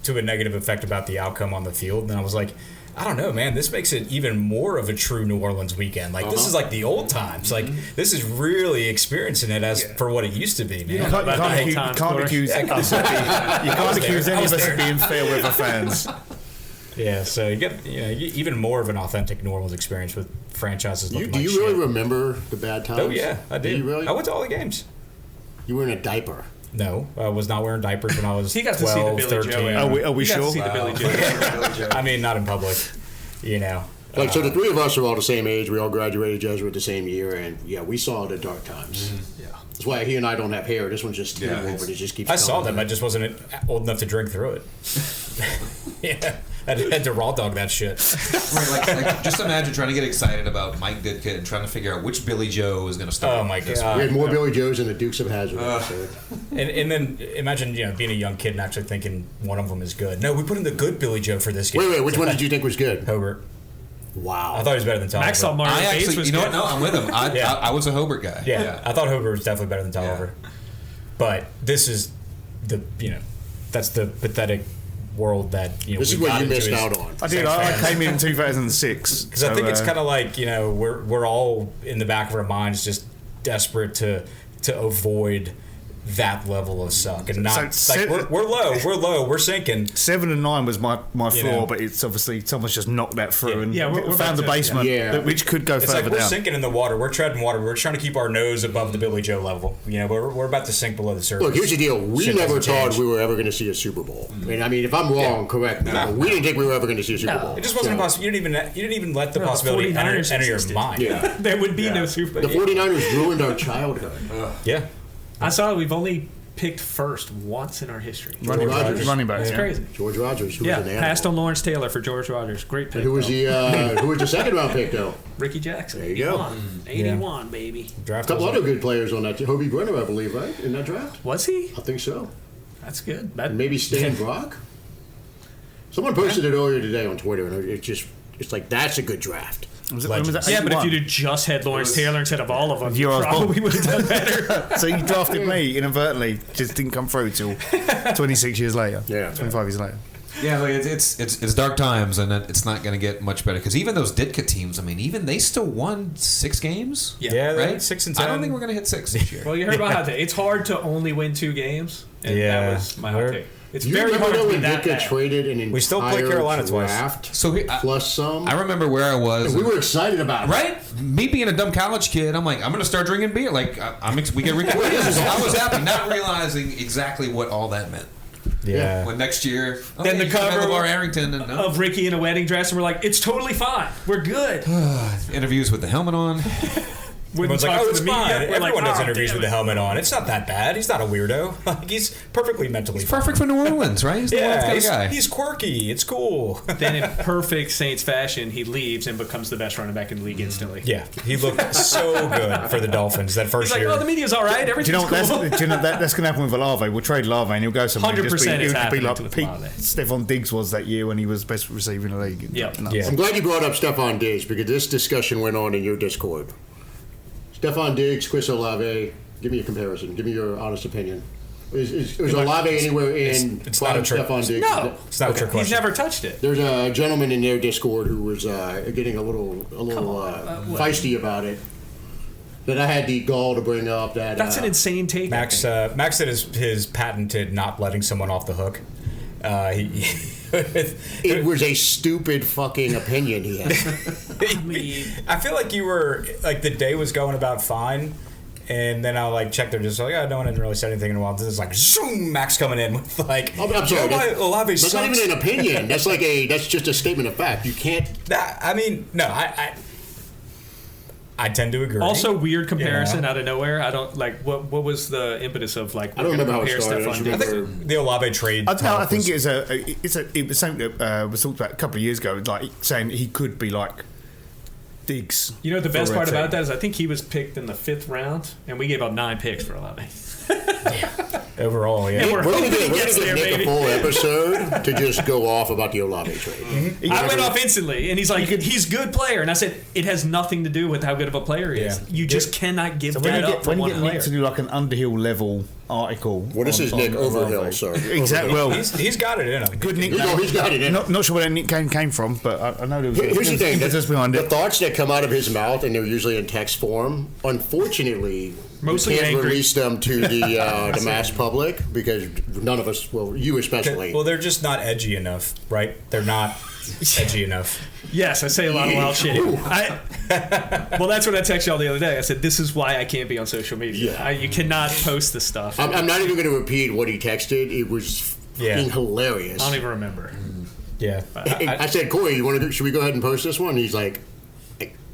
to a negative effect about the outcome on the field. And I was like, I don't know, man. This makes it even more of a true New Orleans weekend. Like this is like the old times. Like this is really experiencing it as for what it used to be, man.
You can't accuse any of us of being fair with our fans.
Yeah, so you get even more of an authentic New Orleans experience with franchises.
Do you really remember the bad times?
Oh yeah, I did.
Do you really?
I went to all the games.
You were in a diaper.
No, I was not wearing diapers when I was 12,
he got to see the Billy
13.
Joe.
Are we sure?
To see the Billy Joe.
I mean, not in public,
So the three of us are all the same age. We all graduated Jesuit the same year, and we saw the dark times.
Mm-hmm.
Yeah, that's why he and I don't have hair. This one's just over. It just keeps.
I saw them. I just wasn't old enough to drink through it. Yeah, I had to raw dog that shit.
Right, like just imagine trying to get excited about Mike Ditka and trying to figure out which Billy Joe is going to start.
Oh my
We
god!
had more Billy Joes than the Dukes of Hazzard.
And then imagine being a young kid and actually thinking one of them is good. No, we put in the good Billy Joe for this game.
Wait, which one did you think was good?
Hobart.
Wow,
I thought he was better than Tolliver.
Max saw Mario
I
Bates
actually,
was
you know what?
good.
No, I'm with him. I was a Hobart guy.
Yeah, I thought Hobart was definitely better than Tolliver. But this is that's the pathetic world that
this is what you missed out on.
I did. I came in 2006
because I think it's kind of like we're all in the back of our minds just desperate to avoid that level of suck and not we're low, we're sinking.
7 and 9 was my floor, but it's obviously someone's just knocked that through and
we're
found the basement, which could go
it's
further
like we're
down.
sinking in the water. We're treading water. We're trying to keep our nose above the Billy Joe level. We're about to sink below the surface.
Look, here's the deal. We
Shit
never
doesn't
thought
change.
we were ever going to see a Super Bowl. I mean, if I'm wrong, correct me. But we didn't think we were ever going to see a Super Bowl.
It just wasn't possible. You didn't even let the possibility enter your mind.
Yeah.
There would be no Super
The
Bowl.
49ers ruined our childhood.
Yeah.
I saw we've only picked first once in our history.
Running back.
It's crazy.
George Rogers, who was an animal.
Passed on Lawrence Taylor for George Rogers. Great pick.
And who was the second round pick though?
Ricky Jackson.
There you go.
81, baby.
A couple other good players on that. Hobie Brenner, I believe, right? In that draft?
Was he?
I think so.
That's good.
And maybe Stan Brock? Someone posted it earlier today on Twitter, and it's like, that's a good draft.
Was that
Yeah, but if
81?
you'd have just had Lawrence Taylor instead of all of them, you
You're
probably would have done better.
So you drafted me inadvertently, just didn't come through till 26 years later.
Yeah.
25 years later.
Yeah, like it's dark times, and it's not going to get much better because even those Ditka teams, I mean, even they still won 6 games.
Yeah,
right.
6 and
I
10.
don't think we're going to hit 6 this year.
Well, you heard about that. It's hard to only win 2 games, and that was my hot take. It's
You
very
remember
hard to
when
be that
Ditka
bad.
traded an
We still play
entire
Carolina twice.
draft
So
plus some?
I remember where I was.
we were excited about it.
Right? Me being a dumb college kid, I'm like, I'm going to start drinking beer. Like, we get Ricky Williams. I was happy, not realizing exactly what all that meant.
Yeah.
When next year,
Then the cover
LeVar Arrington and
of Ricky in a wedding dress, and we're like, it's totally fine. We're good.
interviews with the helmet on.
Everyone's like,
talk
oh,
to
it's
the media.
fine.
We're like,
Everyone does
"Oh,
interviews
damn
with the
it."
helmet on. It's not that bad. He's not a weirdo. Like, he's perfectly mentally
He's perfect for New Orleans, right? He's the Orleans kind of guy.
he's quirky. It's cool.
Then in perfect Saints fashion, he leaves and becomes the best running back in the league instantly.
Yeah, he looked so good for the Dolphins that first
He's like,
year.
oh, the media's all right.
Do you
Everything's
know
cool.
that's going to happen with Olave? We'll trade Olave and he'll go somewhere.
100% it's
he'll be
happening
like
with
Pete
Olave.
Stephon Diggs was that year when he was best receiver in the league.
Yep.
Yeah.
I'm glad you brought up Stephon Diggs because this discussion went on in your Discord. Stephon Diggs, Chris Olave. Give me a comparison. Give me your honest opinion. Is Olave anywhere in
it's not a trick.
Stephon Diggs?
No.
It's not a trick
He's
question.
never touched it.
There's a gentleman in their Discord who was getting a little feisty about it. That I had the gall to bring up.
That's an insane take.
Max did his patented not letting someone off the hook.
It was a stupid fucking opinion he had.
I feel like you were like the day was going about fine, and then I'll like check their just like, no one had really said anything in a while. This is like zoom, Max coming in with like,
I'm sorry.
Olave
That's
sucks.
not even an opinion. That's that's just a statement of fact. You can't.
I mean, no, I tend to agree.
Also, weird comparison
Yeah.
out of nowhere. I don't like what was the impetus of like.
I don't remember how it
compare
started. I
Stephon
just
Diggs?
remember
the Olave trade.
I
talk
think
was-
it was something that was talked about a couple of years ago, like saying he could be like Diggs.
You know the
for
best
a
part
team.
about that is I think he was picked in the 5th round, and we gave up 9 picks for Olave.
overall, yeah.
And we're
We're gonna
hoping he
give
gets there,
Nick
baby.
a full episode to just go off about the Olave trade.
I went off instantly, and he's like, he's a good player. And I said, it has nothing to do with how good of a player he is.
Yeah.
You just cannot give
So
that up for
when you
one
get
player.
Nick to do like an Underhill level article.
Well, this is Nick Overhill, sir.
Exactly. Well,
He's got it in him.
good Nick.
He's got it in.
Not sure where that nickname came from, but I know there was.
Here's the thing:
Just behind
the
it.
thoughts that come out of his mouth, and they're usually in text form. Unfortunately,
Mostly
we can't
angry.
release them to the mass public because none of us, well, you especially.
Well, they're just not edgy enough, right? They're not edgy enough.
Yes, I say a lot of wild shit. Well, that's what I texted y'all the other day. I said, this is why I can't be on social media.
Yeah.
You cannot post this stuff.
I'm not even going to repeat what he texted. It was
Yeah.
fucking hilarious.
I don't even remember.
Yeah.
I said, Corey, should we go ahead and post this one? And he's like,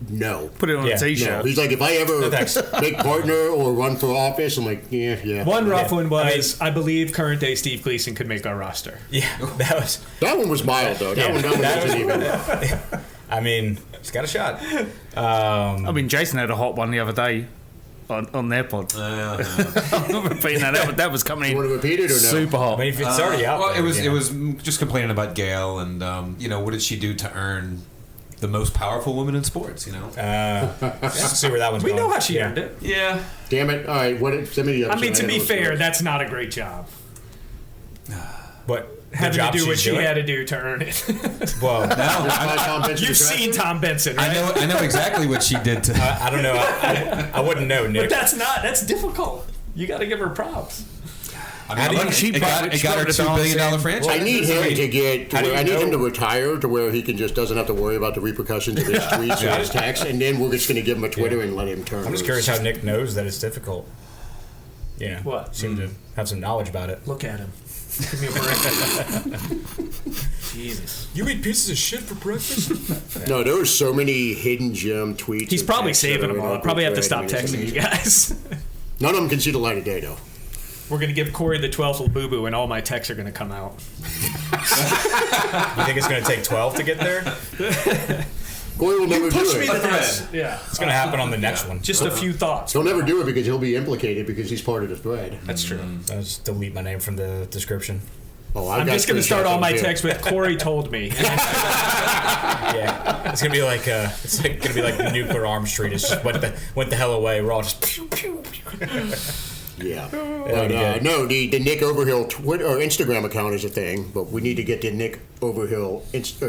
no.
Put it on
Yeah.
a T-shirt.
No. He's like, if I ever
thanks.
make partner or run for office, I'm like, yeah.
One rough
Yeah.
one was, I believe current day Steve Gleason could make our roster.
Yeah, that was.
That one was mild, though. That one wasn't even.
I mean, it's got a shot.
I mean, Jason had a hot one the other day on their pod. I'm not repeating that. That was coming
You want to
in
repeat it or no?
super
I
hot.
mean, if it's already out
Well,
there,
it was just complaining about Gail and what did she do to earn the most powerful woman in sports?
Let's see where that one's
We
going.
know how she
Yeah.
earned it.
Yeah.
Damn it. All right. Send me the
I
episode.
mean, to
had
be
all those
fair,
stories.
that's not a great job.
What? the
Having to
job
do what
she's
she
doing?
had to do to earn it.
Well,
That's why Tom Benson
You've
was
seen
drafted?
Tom Benson, right?
I know exactly what she did to.
I don't know. I wouldn't know, Nick.
But that's difficult. You got to give her props.
I mean, it got her $2 billion franchise.
I need him to get.
How do you
I need him
know?
to retire to where he can just doesn't have to worry about the repercussions of his tweets or his texts, and then we're just going to give him a Twitter and let him turn.
I'm just curious how Nick knows that it's difficult. You know,
What?
seem to have some knowledge about it.
Look at him. Give me a break. Jesus.
You eat pieces of shit for breakfast?
No, there were so many hidden gem tweets.
He's
and
probably
texts that
saving
are
them
in
all. I
our
probably have to
group
stop
thread. I mean,
texting
it's
you guys.
None of them can see the light of day, though.
We're going to give Corey the 12th little boo-boo, and all my texts are going to come out.
You think it's going to take 12 to get there?
Corey will never do
Push me
it.
the next. Yeah.
It's going to happen on the next one.
Just a few thoughts.
He'll never do it because he'll be implicated because he's part of the thread.
That's true.
I'll just delete my name from the description.
Oh,
I'm just going to start all my
texts.
texts with Corey told me.
Yeah, it's gonna be like gonna be like the nuclear arms treaty. It's just went the hell away. We're all just pew pew pew.
Yeah.
That'd be good.
No, the Nick Overhill Twitter or Instagram account is a thing, but we need to get the Nick Overhill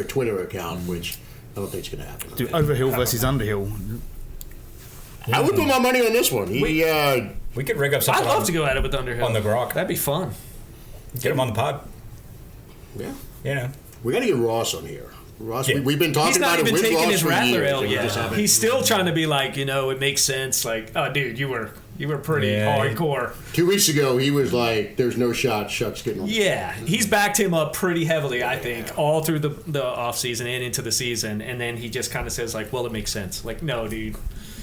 Twitter account, which I don't think it's going to happen.
Do Overhill versus Underhill.
I would put my money on this one. He,
We could rig up something.
I'd love to go at it with Underhill.
on the Grok.
That'd be fun.
Get him on the pod.
yeah.
You know.
We got to get Ross on here. Ross,
Yeah.
we've been talking
He's not
about it
even
with
taking
Ross
his
for
Rattler
years.
L
and we just
yet.
haven't-
He's still trying to be like, it makes sense. Like, oh, dude, you were pretty
Yeah.
hardcore.
2 weeks ago, he was like, "There's no shot. Shuck's getting on."
Yeah, he's backed him up pretty heavily, I think, all through the off season and into the season, and then he just kind of says like, "Well, it makes sense." Like, no, dude.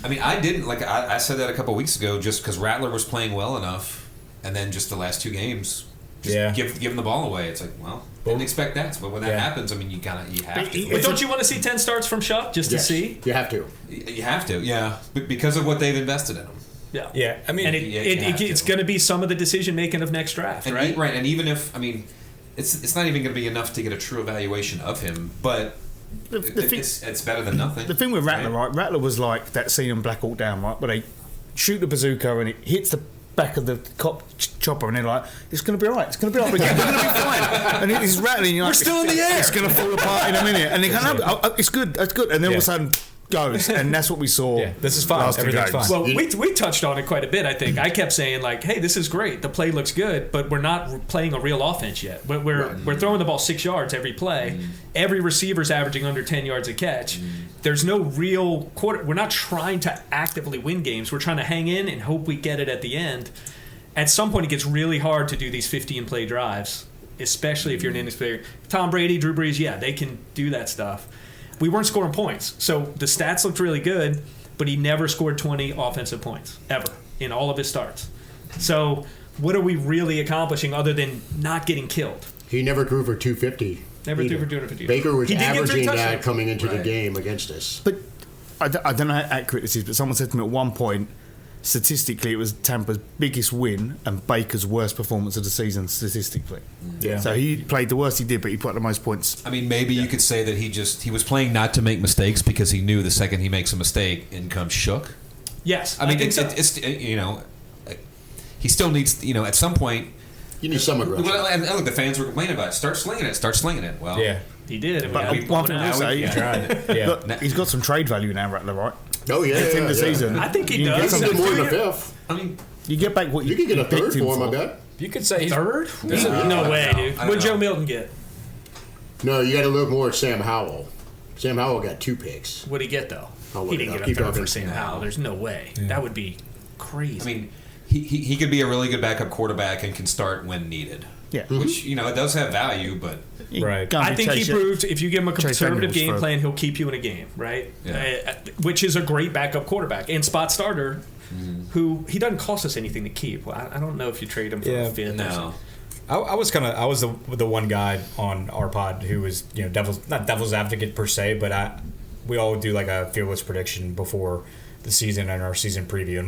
I mean, I didn't like. I said that a couple weeks ago, just because Rattler was playing well enough, and then just the last 2 games, just
Yeah.
give him the ball away. It's like, well, didn't expect that, but when that
Yeah.
happens, I mean, you have to.
But don't you want to see 10 starts from Shough just
Yes,
to see?
you have to.
You have to, yeah, because of what they've invested in him.
Yeah.
Yeah. I mean,
And
Yeah, you have
it's
to.
going to be some of the decision making of next draft,
And
right?
right, and even if it's not even going to be enough to get a true evaluation of him, but it's better than nothing.
The thing with Rattler, right? Rattler was like that scene in Black Hawk Down, right? Where they shoot the bazooka and it hits the back of the cop chopper, and they're like, "It's going to be all right. It's going to be all right. We're going to be fine." And it's rattling. You're like,
We're still in the air.
It's going to fall apart in a minute. And they go, "No, it's good. That's good." And then all of a sudden goes, and that's what we saw.
Yeah, this is fine.
last 2
Everything's
games.
fine.
Well, we touched on it quite a bit, I think. I kept saying, like, hey, this is great. The play looks good, but we're not playing a real offense yet. We're throwing the ball 6 yards every play. Every receiver's averaging under 10 yards a catch. There's no real quarter. We're not trying to actively win games. We're trying to hang in and hope we get it at the end. At some point, it gets really hard to do these 15-play drives, especially if you're an inexperienced player. Tom Brady, Drew Brees, yeah, they can do that stuff. We weren't scoring points. So the stats looked really good, but he never scored 20 offensive points, ever, in all of his starts. So what are we really accomplishing other than not getting killed?
He never grew for 250.
Never
either.
threw for 250.
Baker was
He did get 3
averaging that
touchdowns.
coming into the game against us.
But I don't know how accurate this is, but someone said to me at one point, statistically, it was Tampa's biggest win and Baker's worst performance of the season statistically.
Yeah.
So he played the worst he did, but he put up the most points.
I mean, maybe you could say that he was playing not to make mistakes because he knew the second he makes a mistake, in comes Shough.
Yes,
I mean,
think so.
it's he still needs, at some point.
You need some aggression.
Well, and look, the fans were complaining about it. Start slinging it. Well,
Yeah.
He did.
But one thing I will say,
Yeah.
look, he's got some trade value now, Rattler, right?
Oh, yeah.
At the end of the
yeah.
season.
I think he
you can
does.
get
Something
something-
more than a fifth.
I mean,
You get back what
You could get a
picked
third
him
for him, I bet.
You could say he's
Third?
Yeah.
No way, dude.
I don't
What'd
know.
Joe Milton get?
No, you got to look more at Sam Howell. Sam Howell got 2 picks.
What'd he get, though?
I'll look
He
it
didn't
up.
get a
Keep
third
talking.
for Sam Howell. There's no way. That would be crazy.
I mean, he could be a really good backup quarterback and can start when needed.
Yeah.
Which it does have value, but
You
Right.
can't
I
be
think he
chasing-
proved if you give him a
Chase
conservative
Daniels
game
for-
plan, he'll keep you in a game, right?
Yeah.
Which is a great backup quarterback and spot starter, who he doesn't cost us anything to keep. Well, I don't know if you trade him for a fifth. Or
no.
something.
I was the one guy on our pod who was not devil's advocate per se, but we all do like a fearless prediction before the season and our season preview. And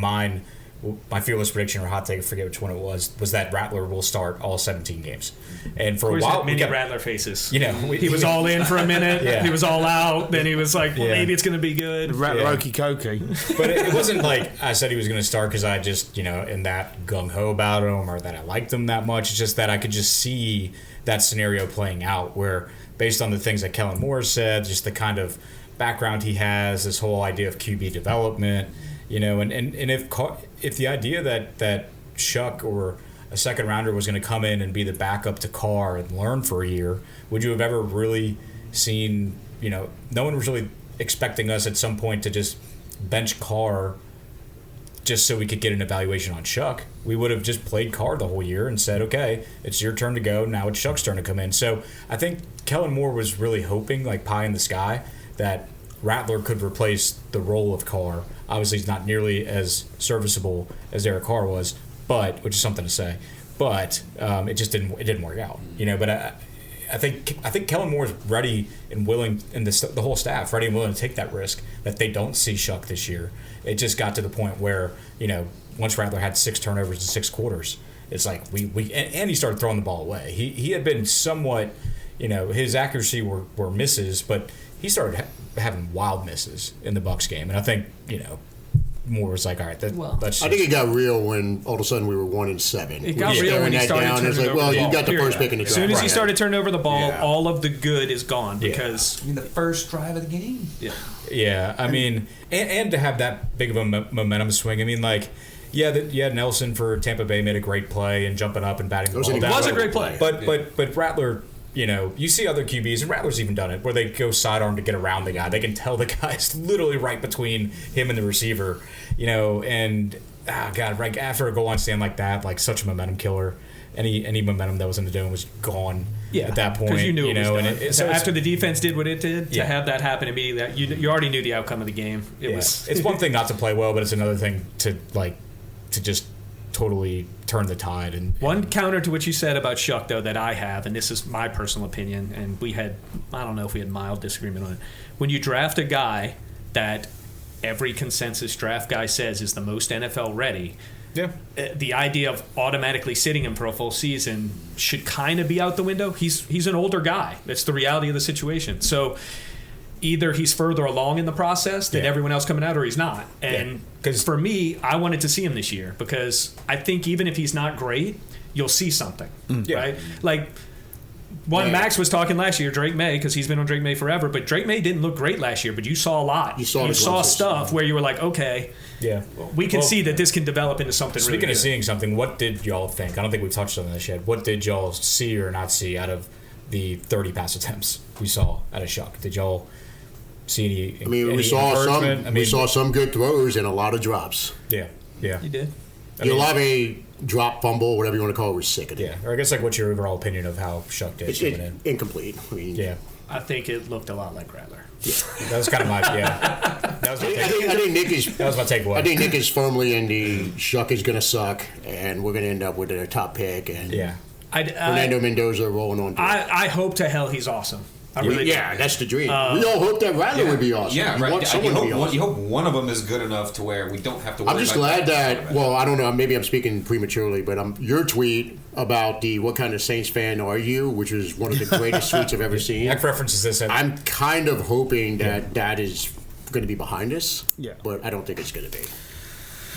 my fearless prediction or hot take, I forget which one it was that Rattler will start all 17 games. And for a
Where's
while,
that many
we got,
Rattler faces?
he
He was all in for a minute.
Yeah.
He was all out. Then he was like, well,
Yeah.
maybe it's going to be good.
Rattler
Yeah.
Okie Kokie.
But it wasn't like I said he was going to start because I just, in that gung-ho about him or that I liked him that much. It's just that I could just see that scenario playing out where, based on the things that Kellen Moore said, just the kind of background he has, this whole idea of QB development, and if the idea that Shough or a second rounder was going to come in and be the backup to Carr and learn for a year, would you have ever really seen, no one was really expecting us at some point to just bench Carr just so we could get an evaluation on Shough. We would have just played Carr the whole year and said, okay, it's your turn to go. Now it's Shuck's turn to come in. So I think Kellen Moore was really hoping, like pie in the sky, that Rattler could replace the role of Carr. Obviously, he's not nearly as serviceable as Derek Carr was, which is something to say. But it just didn't work out, But I think Kellen Moore is ready and willing, and the whole staff ready and willing to take that risk that they don't see Shough this year. It just got to the point where once Rattler had 6 turnovers in 6 quarters, it's like and he started throwing the ball away. He had been somewhat, his accuracy were misses, but he started having wild misses in the Bucs game, and I think Moore was like, all right, let's.
I think it got real when all of a sudden we were 1-7.
It got real when he started turning
It's like,
over
well,
the
you
ball.
got the first pick in the
As
draft.
soon as he
Right.
started turning over the ball,
Yeah.
all of the good is gone because
the first drive of the game.
Yeah, I mean, and to have that big of a momentum swing. I mean, like, Nelson for Tampa Bay made a great play and jumping up and batting the ball down.
was a great play.
But Rattler, you see other QBs, and Rattler's even done it, where they go sidearm to get around the guy. They can tell the guy's literally right between him and the receiver, and right after a goal line stand like that, like such a momentum killer. Any momentum that was in the dome was gone at that point.
Because you knew it was done.
and
So after the defense did what it did, to have that happen immediately, you already knew the outcome of the game.
It's one thing not to play well, but it's another thing to just totally turn the tide. And
One counter to what you said about Shough, though, that I have, and this is my personal opinion, and I don't know if we had mild disagreement on it. When you draft a guy that every consensus draft guy says is the most NFL ready, the idea of automatically sitting him for a full season should kind of be out the window. He's an older guy. That's the reality of the situation. So either he's further along in the process than everyone else coming out, or he's not. And because for me, I wanted to see him this year because I think even if he's not great, you'll see something, right? Like Max was talking last year, Drake May, because he's been on Drake May forever, but Drake May didn't look great last year, but you saw a lot.
You saw
stuff where you were like, okay, we can see that this can develop into something really good.
Speaking of seeing something, what did y'all think? I don't think we've touched on this yet. What did y'all see or not see out of the 30 pass attempts we saw out of Shough? Did y'all see any?
I mean,
any
we saw
encouragement?
we saw some good throws and a lot of drops.
Yeah.
You did.
Olave drop, fumble, whatever you want to call it, was sick of it.
Yeah, or I guess like what's your overall opinion of how Shough did
It's
coming in?
incomplete. I mean,
I think it looked a lot like Rattler.
That was kind of my That was my
I
take.
think Nick is.
That was my takeaway.
I think Nick is firmly in the Shough is going to suck, and we're going to end up with a top pick. And
Yeah.
Fernando Mendoza rolling on.
I hope to hell he's awesome. I really do.
That's the dream. We all hope that Rattler would be awesome.
Yeah,
You
right.
want someone to be awesome.
You hope one of them is good enough to where we don't have to worry
I'm just
about
glad that. Well, I don't know. Maybe I'm speaking prematurely, but your tweet about the "What kind of Saints fan are you?" which is one of the greatest tweets I've ever seen.
Nick references this.
I'm kind of hoping that is going to be behind us.
Yeah.
But I don't think it's going to be.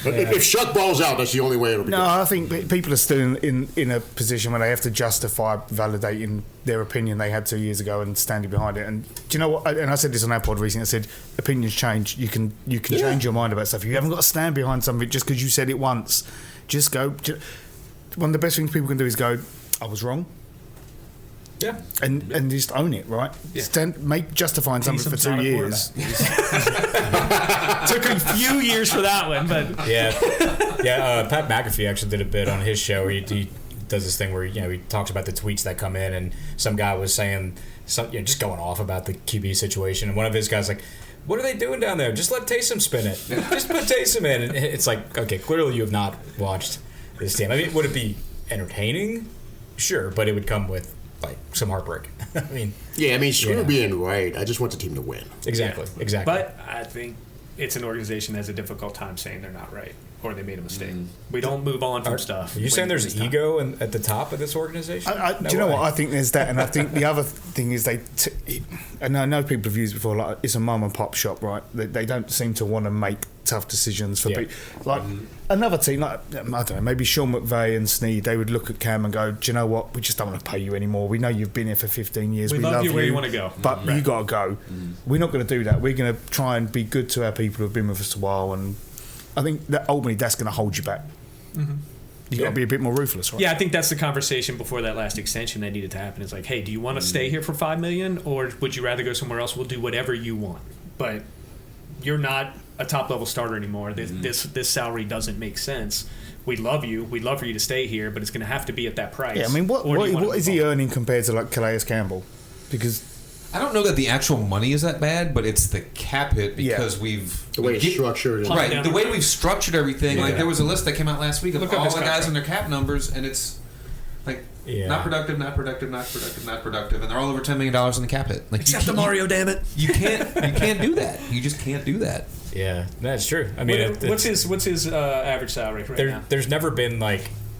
But if Shough balls out, that's the only way it'll be.
No,
good.
I think people are still in a position where they have to justify validating their opinion they had 2 years ago and standing behind it. And do you know what? And I said this on our pod recently. I said opinions change. You can change your mind about stuff. You haven't got to stand behind something just because you said it once. Just go. One of the best things people can do is go, I was wrong.
Yeah.
And just own it, right?
Yeah.
Justifying something for 2 years.
Took a few years for that one, but
Pat McAfee actually did a bit on his show. He does this thing where he talks about the tweets that come in, and some guy was saying just going off about the QB situation, and one of his guys like, "What are they doing down there? Just let Taysom spin it. Just put Taysom in." And it's like, okay, clearly you have not watched this team. I mean, would it be entertaining? Sure, but it would come with like some heartbreak. I mean,
screw being right. I just want the team to win.
Exactly.
But I think it's an organization that has a difficult time saying they're not right or they made a mistake. We don't move on from stuff.
Are you saying there's ego at the top of this organization?
Do you know what? I think there's that, and I think the other thing is and I know people have used it before, like it's a mum and pop shop, right? They don't seem to want to make tough decisions for people. Like another team, like I don't know, maybe Sean McVay and Snead, they would look at Cam and go, "Do you know what? We just don't want to pay you anymore. We know you've been here for 15 years.
We love you where you want to go,
but you got to go. We're not going to do that. We're going to try and be good to our people who've been with us a while, and I think that ultimately that's going to hold you back. You got to be a bit more ruthless, right?
Yeah, I think that's the conversation before that last extension that needed to happen. It's like, hey, do you want to stay here for $5 million, or would you rather go somewhere else? We'll do whatever you want, but you're not a top level starter anymore. This salary doesn't make sense. We love you. We'd love for you to stay here, but it's going to have to be at that price.
Yeah, I mean, what is he earning compared to like Calais Campbell? Because
I don't know that the actual money is that bad, but it's the cap hit because
the way it's structured.
Right, the way we've structured everything. Like there was a list that came out last week of all the guys and their cap numbers, and it's like not productive, not productive, not productive, not productive, and they're all over $10 million in the cap hit. Like
except the Mario, damn it!
You can't do that. You just can't do that.
Yeah, that's true. I mean,
what's his average salary right now?
There's never been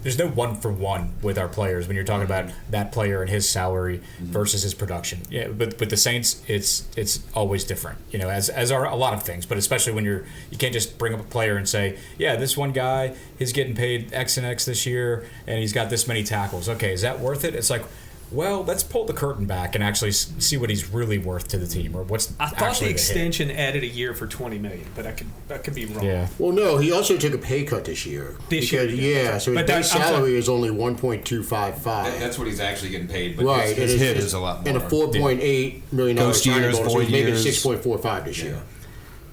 there's no 1-for-1 with our players when you're talking about that player and his salary versus his production. Yeah, but with the Saints, it's always different. As are a lot of things, but especially when you can't just bring up a player and say, yeah, this one guy, he's getting paid X and X this year, and he's got this many tackles. Okay, is that worth it? It's like, well, let's pull the curtain back and actually see what he's really worth to the team, or what's.
I thought the extension added a year for $20 million, but I could be wrong.
Yeah.
Well, no, he also took a pay cut this year. So his base salary is only $1.255.
That's what he's actually getting paid, but
right,
his hit is a lot more.
And a $4.8 million
Ghost years,
bonus,
void
maybe
years.
6.45 this year.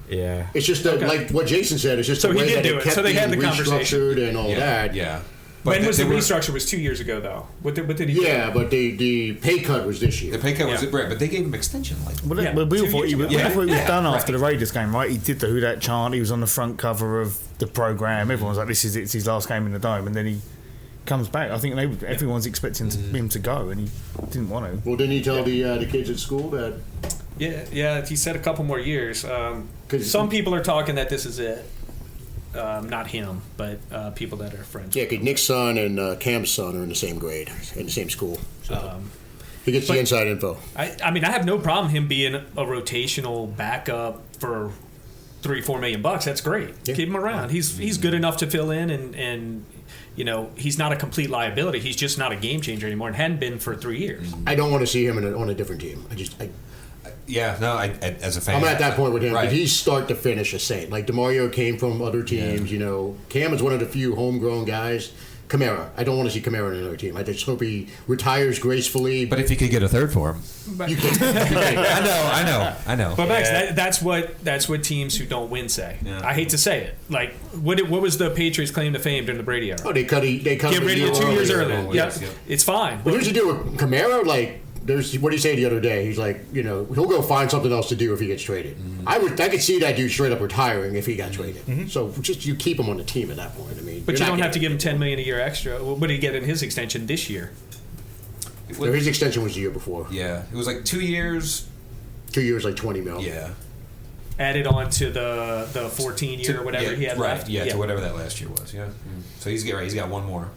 Yeah.
It's just like what Jason said. It's just
so
the way
he did
that
do
it
it.
kept
So they had the
being
conversation
restructured and all that.
Yeah.
When was the restructure? Was 2 years ago, though. What did he do?
Yeah, but the pay cut was this year.
The pay cut was right, but they gave him extension.
We all thought he was done after the Raiders game, right? He did the Who Dat chant. He was on the front cover of the program. Everyone was like, it's his last game in the Dome," and then he comes back. I think everyone's expecting him to go, and he didn't want to.
Well, didn't he tell the kids at school that?
Yeah. He said a couple more years. Some people are talking that this is it. Not him, but people that are friends.
Yeah, because Nick's son and Cam's son are in the same grade, in the same school. So he gets the inside info.
I mean, I have no problem him being a rotational backup for $3-4 million. That's great. Yeah. Keep him around. He's good enough to fill in, and he's not a complete liability. He's just not a game changer anymore, and hadn't been for 3 years.
I don't want to see him on a different team.
As a fan,
I'm at that point with him.
Right.
But he's start to finish a Saint. Like DeMario came from other teams. Cam is one of the few homegrown guys. Kamara, I don't want to see Kamara on another team. I just hope he retires gracefully.
But if you could get a third for him,
you can.
I know.
But Max, that's what teams who don't win say. Yeah. I hate to say it. Like, what was the Patriots' claim to fame during the Brady era?
Oh, they cut
get rid of you 2 years early. Yep. It's fine.
But here's the deal with Kamara. Like, there's what did he say the other day? He's like, he'll go find something else to do if he gets traded. I could see that dude straight up retiring if he got traded. So just you keep him on the team at that point. I mean,
But you don't have to give him $10 million a year extra. What did he get in his extension this year?
His extension was the year before.
Yeah, it was like 2 years.
2 years, like $20 million.
Yeah.
Added on to the 14-year or whatever he had
right,
left.
Yeah, to whatever that last year was. Yeah. So he's got one more.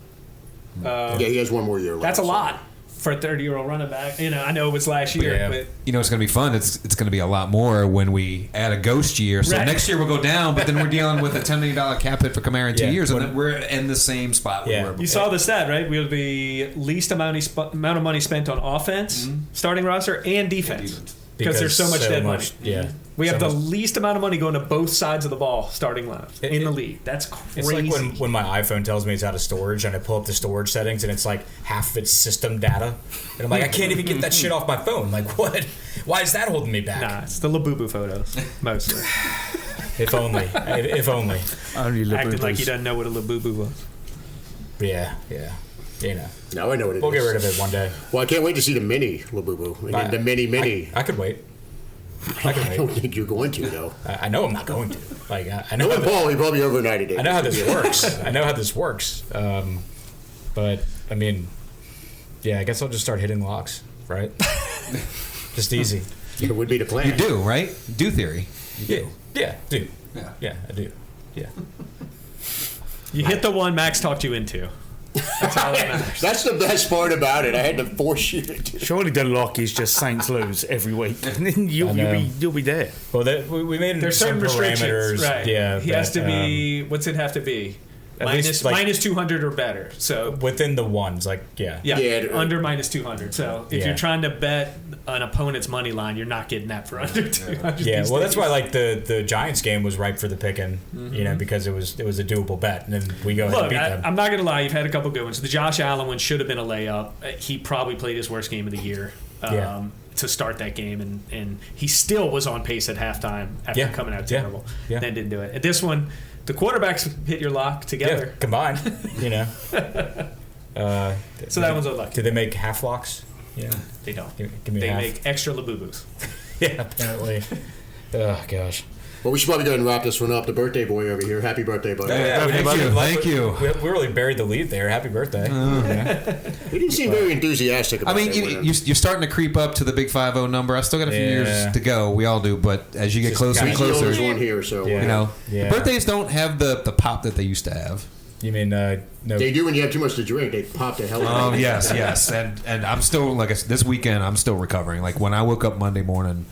Yeah, he has one more year left.
That's a lot for a 30-year-old running back. I know it was last year, but
It's going to be fun. It's going to be a lot more when we add a ghost year. So
Right.
next year we'll go down, but then we're dealing with a $10 million cap hit for Kamara in 2 years, and then we're in the same spot we were before.
you saw the stat, right? We have the least amount of money spent on offense, starting roster, and defense. Because there's so much dead money.
Yeah.
We have
So
the
much-
least amount of money going to both sides of the ball starting lines in the league. That's
It's
crazy.
like when my iPhone tells me it's out of storage and I pull up the storage settings and it's like half of its system data. And I'm like, I can't even get that shit off my phone. Like, what? Why is that holding me back?
Nah, it's the Labubu photos, mostly.
If only. If only.
Only
Acting like he
Labubus.
doesn't know what a Labubu was.
Yeah.
Now I know what it is.
We'll get rid of it one day.
Well, I can't wait to see the mini Labubu. And then the mini.
I could wait. I
I
could
don't
wait.
think you're going to, though.
I know I'm not going to. Like, I know.
Knowing Paul, he probably over 90 days.
I know how this works. I know how this works. But I mean, yeah, I guess I'll just start hitting locks, right? Just easy.
It would be the plan.
You do, right? Do theory. You
Yeah, do.
Yeah.
Yeah, I do. Yeah.
You hit the one Max talked you into. That's all that matters.
That's the best part about it. I had to force you to do it.
Surely the lock is just Saints lose every week. And then you'll be there.
Well, we made
There's
some
certain restrictions,
parameters.
right?
Yeah,
he has to be. What's it have to be?
At least, like-
minus 200 or better. So
within the ones. Like, yeah.
yeah, under minus 200. So if
Yeah.
you're trying to bet an opponent's money line, you're not getting that for under 200.
Yeah,
these
well, that's
days.
why like the Giants game was ripe for the picking, because it was a doable bet, and then we go ahead and
Look,
beat them.
I'm not gonna lie. You've had a couple good ones. The Josh Allen one should have been a layup. He probably played his worst game of the year.
Yeah.
To start that game, and he still was on pace at halftime after
Yeah.
coming out
Yeah.
terrible.
Yeah.
Then didn't do it. At this one, the quarterbacks hit your lock together.
Yeah, combined,
So that one's unlucky.
Do they make half locks? Yeah,
They don't.
give me
They
half.
make extra Labubus.
Yeah, apparently. Oh gosh.
Well, we should probably go ahead and wrap this one up. The birthday boy over here. Happy birthday, buddy.
Thank you.
We really buried the lead there. Happy birthday.
He didn't seem very enthusiastic about
I mean,
that.
you're starting to creep up to the big 5-0 number. I still got a few
Yeah.
years to go. We all do, but as you get closer and
He's the
closer,
oldest one here, so
Yeah. Yeah.
birthdays don't have the pop that they used to have.
You mean no?
they do when you have too much to drink. They pop the hell out
Oh
of you.
yes, and I'm still this weekend. I'm still recovering. Like when I woke up Monday morning,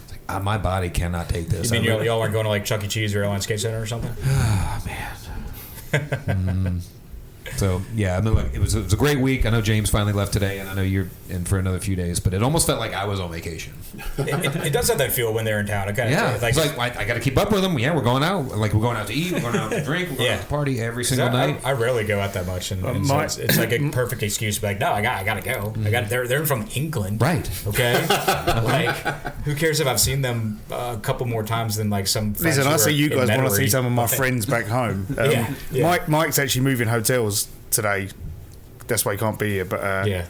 it's like, my body cannot take this.
You mean y'all aren't going to like Chuck E. Cheese or Airline Skate Center or something?
Oh man. So yeah, I mean, look, it was a great week. I know James finally left today, and I know you're in for another few days. But it almost felt like I was on vacation.
It does have that feel when they're in town. It kind of
Yeah, it's like I got to keep up with them. Yeah, we're going out. Like we're going out to eat. We're going out to drink. We're going out to party every single night.
I rarely go out that much, and so it's like a perfect excuse to be like, no, I got to go. They're from England,
Right.
Okay, like who cares if I've seen them a couple more times than like some. friends
Listen,
who
I
are
see you
in
guys want to see
Metairie.
some of my friends back home.
Yeah.
Mike's actually moving hotels today. That's why he can't be here. But
Yeah.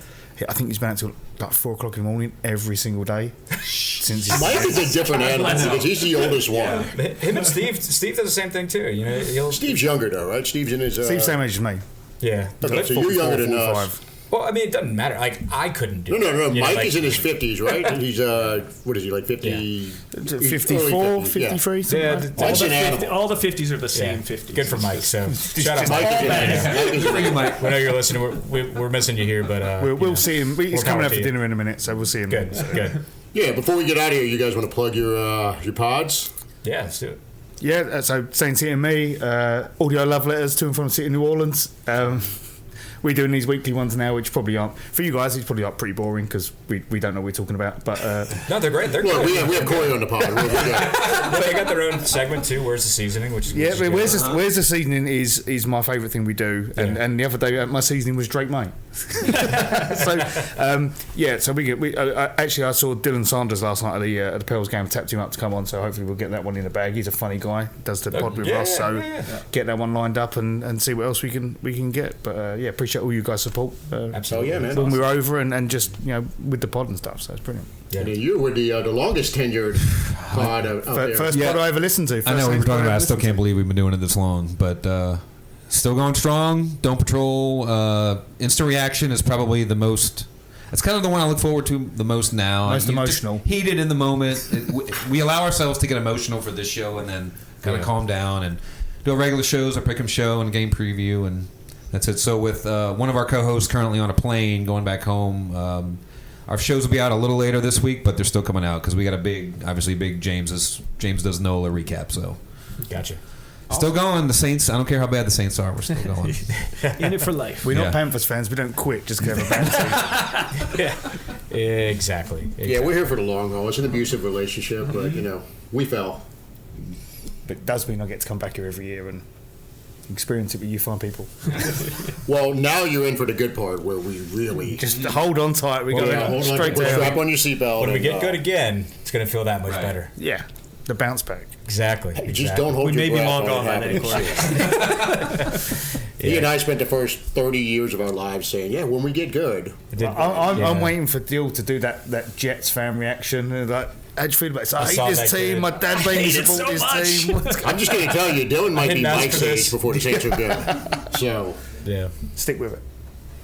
I think he's been out till like 4 o'clock in the morning every single day since he's
Mike is a different animal because he's the oldest one.
Him and Steve does the same thing too. You know,
Steve's younger though, right? Steve's in his.
Steve's same age as me.
Yeah.
Okay, so you're younger than us.
Well, I mean, it doesn't matter. Like I couldn't do.
No.
it. You know,
Mike
like-
is in his 50s, right? And he's what is he like 50? He's
54,
early 50s,
53, something
Yeah,
like that.
Mike's an animal.
All the 50s are the same
Yeah.
50s.
Good for Mike. So shout out,
Mike
Mike.
is an animal.
Mike.
We know you're listening. We're missing you here, but
We'll see him. He's
More
coming
power
out
to
for
you.
dinner in a minute, so we'll see him.
Good.
Yeah, before we get out of here, you guys want to plug your pods?
Yeah, let's do it.
Yeah, so Saint City and me, audio love letters to and from the city of New Orleans. We're doing these weekly ones now, which probably aren't for you guys. It's probably like pretty boring because we don't know what we're talking about. But
No, they're great. They're
Well,
good.
we have Corey on the pod. We're good.
Well, they got their own segment too. Where's the seasoning? Which
yeah,
is
but
good.
where's the seasoning is my favourite thing we do. And the other day my seasoning was Drake May. So we actually I saw Dylan Sanders last night at the Pearls game. Tapped him up to come on, so hopefully we'll get that one in the bag. He's a funny guy, does the pod with us. So get that one lined up and see what else we can get. But appreciate appreciate all you guys' support.
Absolutely.
Oh, yeah, man.
When we were over and just with the pod and stuff, so it's brilliant.
Yeah.
And you were the longest tenured pod out there.
First pod I ever listened to.
I know what we're talking about. I still can't believe we've been doing it this long, but still going strong. Don't patrol. Instant reaction is probably the most. It's kind of the one I look forward to the most now.
Most emotional.
Heated in the moment. We allow ourselves to get emotional for this show and then kind of calm down and do our regular shows, our pick'em show and game preview, and that's it. So with one of our co-hosts currently on a plane going back home, our shows will be out a little later this week, but they're still coming out because we got a big James does NOLA recap. So
Gotcha.
still going. The Saints. I don't care how bad the Saints are. We're still going.
In it for life.
We're not Panthers fans. We don't quit just because we have a bad team.
Exactly.
Yeah, we're here for the long haul. It's an abusive relationship, but, we fell.
But it does mean I get to come back here every year and experience it with you fine people.
Well, now you're in for the good part where we really...
Just hold on tight. We
hold
go
on,
straight down.
strap on your seatbelt.
When we get good again, it's going to feel that much better.
Yeah, the bounce back.
Exactly.
Just don't hold
We
your
may be
breath
long
while
gone
it
by
happens. He and I spent the first 30 years of our lives saying, when we get good.
I'm waiting for Dill to do that Jets fan reaction. Like, how'd you feel about it? I hate this team. My dad made me support this team.
I'm just going to tell you, Dylan might be Mike's age before the Saints are good. So,
yeah.
Stick with it.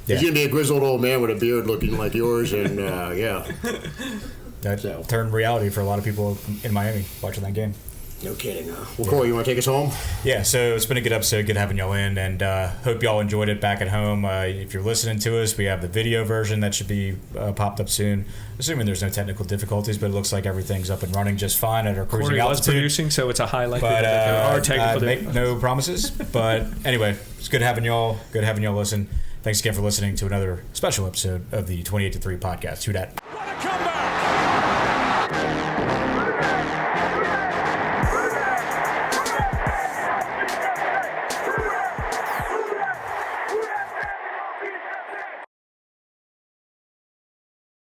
he's going to be a grizzled old man with a beard looking like yours, and
That turned reality for a lot of people in Miami watching that game.
No kidding. Well, Corey, you want to take us home?
Yeah, so it's been a good episode. Good having y'all in, and hope y'all enjoyed it back at home. If you're listening to us, we have the video version that should be popped up soon, assuming there's no technical difficulties, but it looks like everything's up and running just fine at our cruising
Corey was
altitude.
producing, so it's a high likelihood
But
that there are technical
make
difficulties.
no promises. But anyway, it's good having y'all. Good having y'all listen. Thanks again for listening to another special episode of the 28-3 podcast. Who dat?